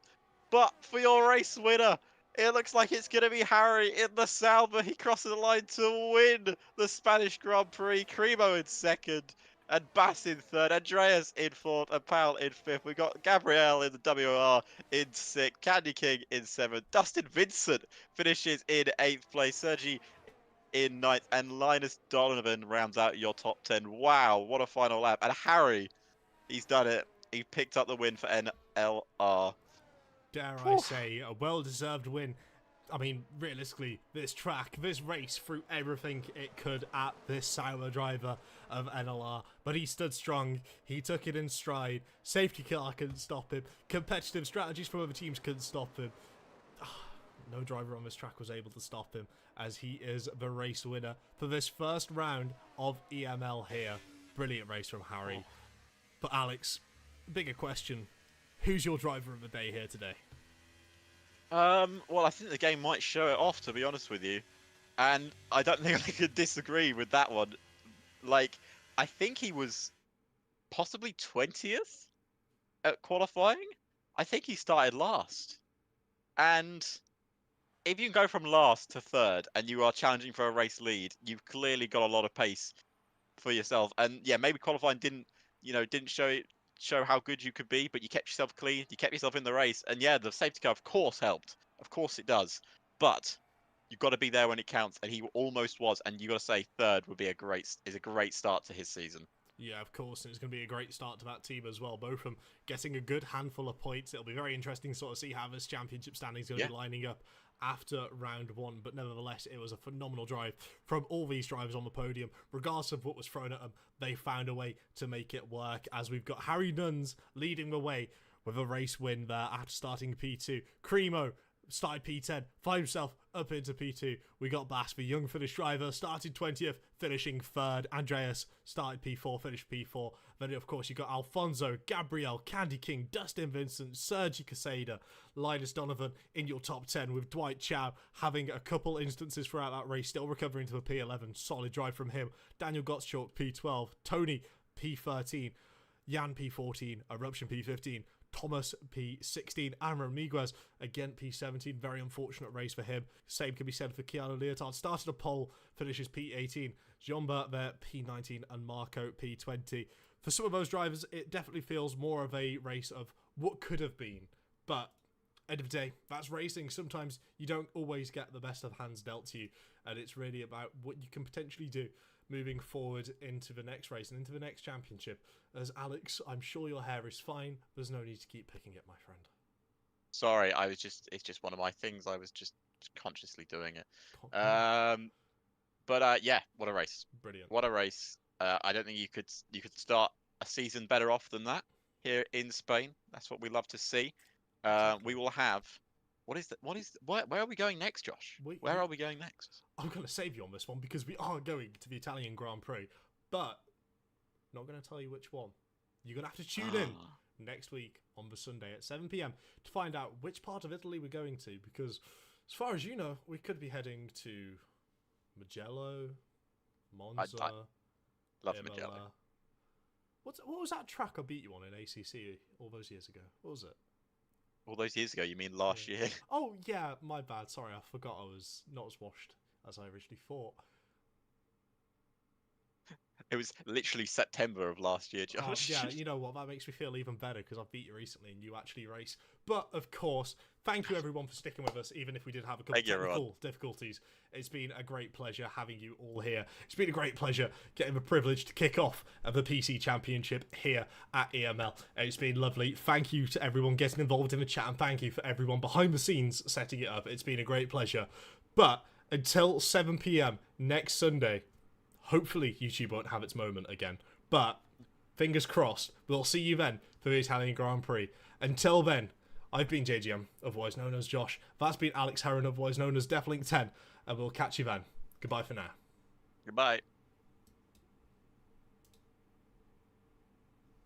But for your race winner, it looks like it's going to be Harry in the Sauber. He crosses the line to win the Spanish Grand Prix. Cremo in 2nd and Bass in 3rd. Andreas in 4th and Powell in 5th. We've got Gabrielle in the WR in 6th. Candy King in 7th. Dustin Vincent finishes in 8th place. Sergi in 9th. And Linus Donovan rounds out your top 10. Wow, what a final lap. And Harry, he's done it. He picked up the win for NLR. Dare I say, a well-deserved win. I mean, realistically, this track, this race threw everything it could at this Sauber driver of NLR, but he stood strong, he took it in stride, safety car couldn't stop him, competitive strategies from other teams couldn't stop him. No driver on this track was able to stop him, as he is the race winner for this first round of EML here. Brilliant race from Harry. But Alex, bigger question. Who's your driver of the day here today? Well, I think the game might show it off, to be honest with you. And I don't think I could disagree with that one. Like, I think he was possibly 20th at qualifying. I think he started last. And if you can go from last to 3rd and you are challenging for a race lead, you've clearly got a lot of pace for yourself. And yeah, maybe qualifying didn't show how good you could be, but you kept yourself clean, you kept yourself in the race, and yeah, the safety car of course helped. Of course it does. But you've got to be there when it counts, and he almost was, and you got to say 3rd would be a great start to his season. Yeah, of course, and it's going to be a great start to that team as well, both from getting a good handful of points. It'll be very interesting to sort of see how this championship standing is going to be lining up after round 1, but nevertheless, it was a phenomenal drive from all these drivers on the podium. Regardless of what was thrown at them, they found a way to make it work, as we've got Harry Nuns leading the way with a race win there after starting P2. Cremo started P10, found himself up into P2. We got Bass, the young Finnish driver, started 20th, finishing 3rd. Andreas started P4, finished P4. Then, of course, you got Alfonso, Gabriel, Candy King, Dustin Vincent, Sergi Casada, Linus Donovan in your top 10, with Dwight Chow having a couple instances throughout that race, still recovering to the P11. Solid drive from him. Daniel Gottschalk, P12. Tony, P13. Jan, P14. Eruption, P15. Thomas P16, Amram Miguez again P17. Very unfortunate race for him. Same can be said for Keanu Leotard. Started a pole, finishes P18. Jomba there P19 and Marco P20. For some of those drivers, it definitely feels more of a race of what could have been. But end of the day, that's racing. Sometimes you don't always get the best of hands dealt to you, and it's really about what you can potentially do moving forward into the next race and into the next championship. As Alex, I'm sure your hair is fine. There's no need to keep picking it, my friend. Sorry, it's just one of my things. I was just consciously doing it. But yeah, what a race. Brilliant. What a race. I don't think you could start a season better off than that here in Spain. That's what we love to see. We will have. Where are we going next, Josh? Where are we going next? I'm going to save you on this one because we are going to the Italian Grand Prix, but not going to tell you which one. You're going to have to tune in next week on the Sunday at 7 p.m. to find out which part of Italy we're going to, because as far as you know, we could be heading to Mugello, Monza, I love Imola. Mugello. What was that track I beat you on in ACC all those years ago? What was it? All those years ago, you mean last year? Oh, yeah, my bad. Sorry, I forgot I was not as washed as I originally thought. It was literally September of last year, Josh. Yeah, you know what? That makes me feel even better because I've beat you recently and you actually race. But, of course, thank you everyone for sticking with us, even if we did have a couple of technical difficulties. It's been a great pleasure having you all here. It's been a great pleasure getting the privilege to kick off the PC Championship here at EML. It's been lovely. Thank you to everyone getting involved in the chat, and thank you for everyone behind the scenes setting it up. It's been a great pleasure. But until 7 p.m. next Sunday, hopefully YouTube won't have its moment again. But fingers crossed, we'll see you then for the Italian Grand Prix. Until then, I've been JGM, otherwise known as Josh. That's been Alex Heron, otherwise known as Deathlink10. And we'll catch you then. Goodbye for now. Goodbye.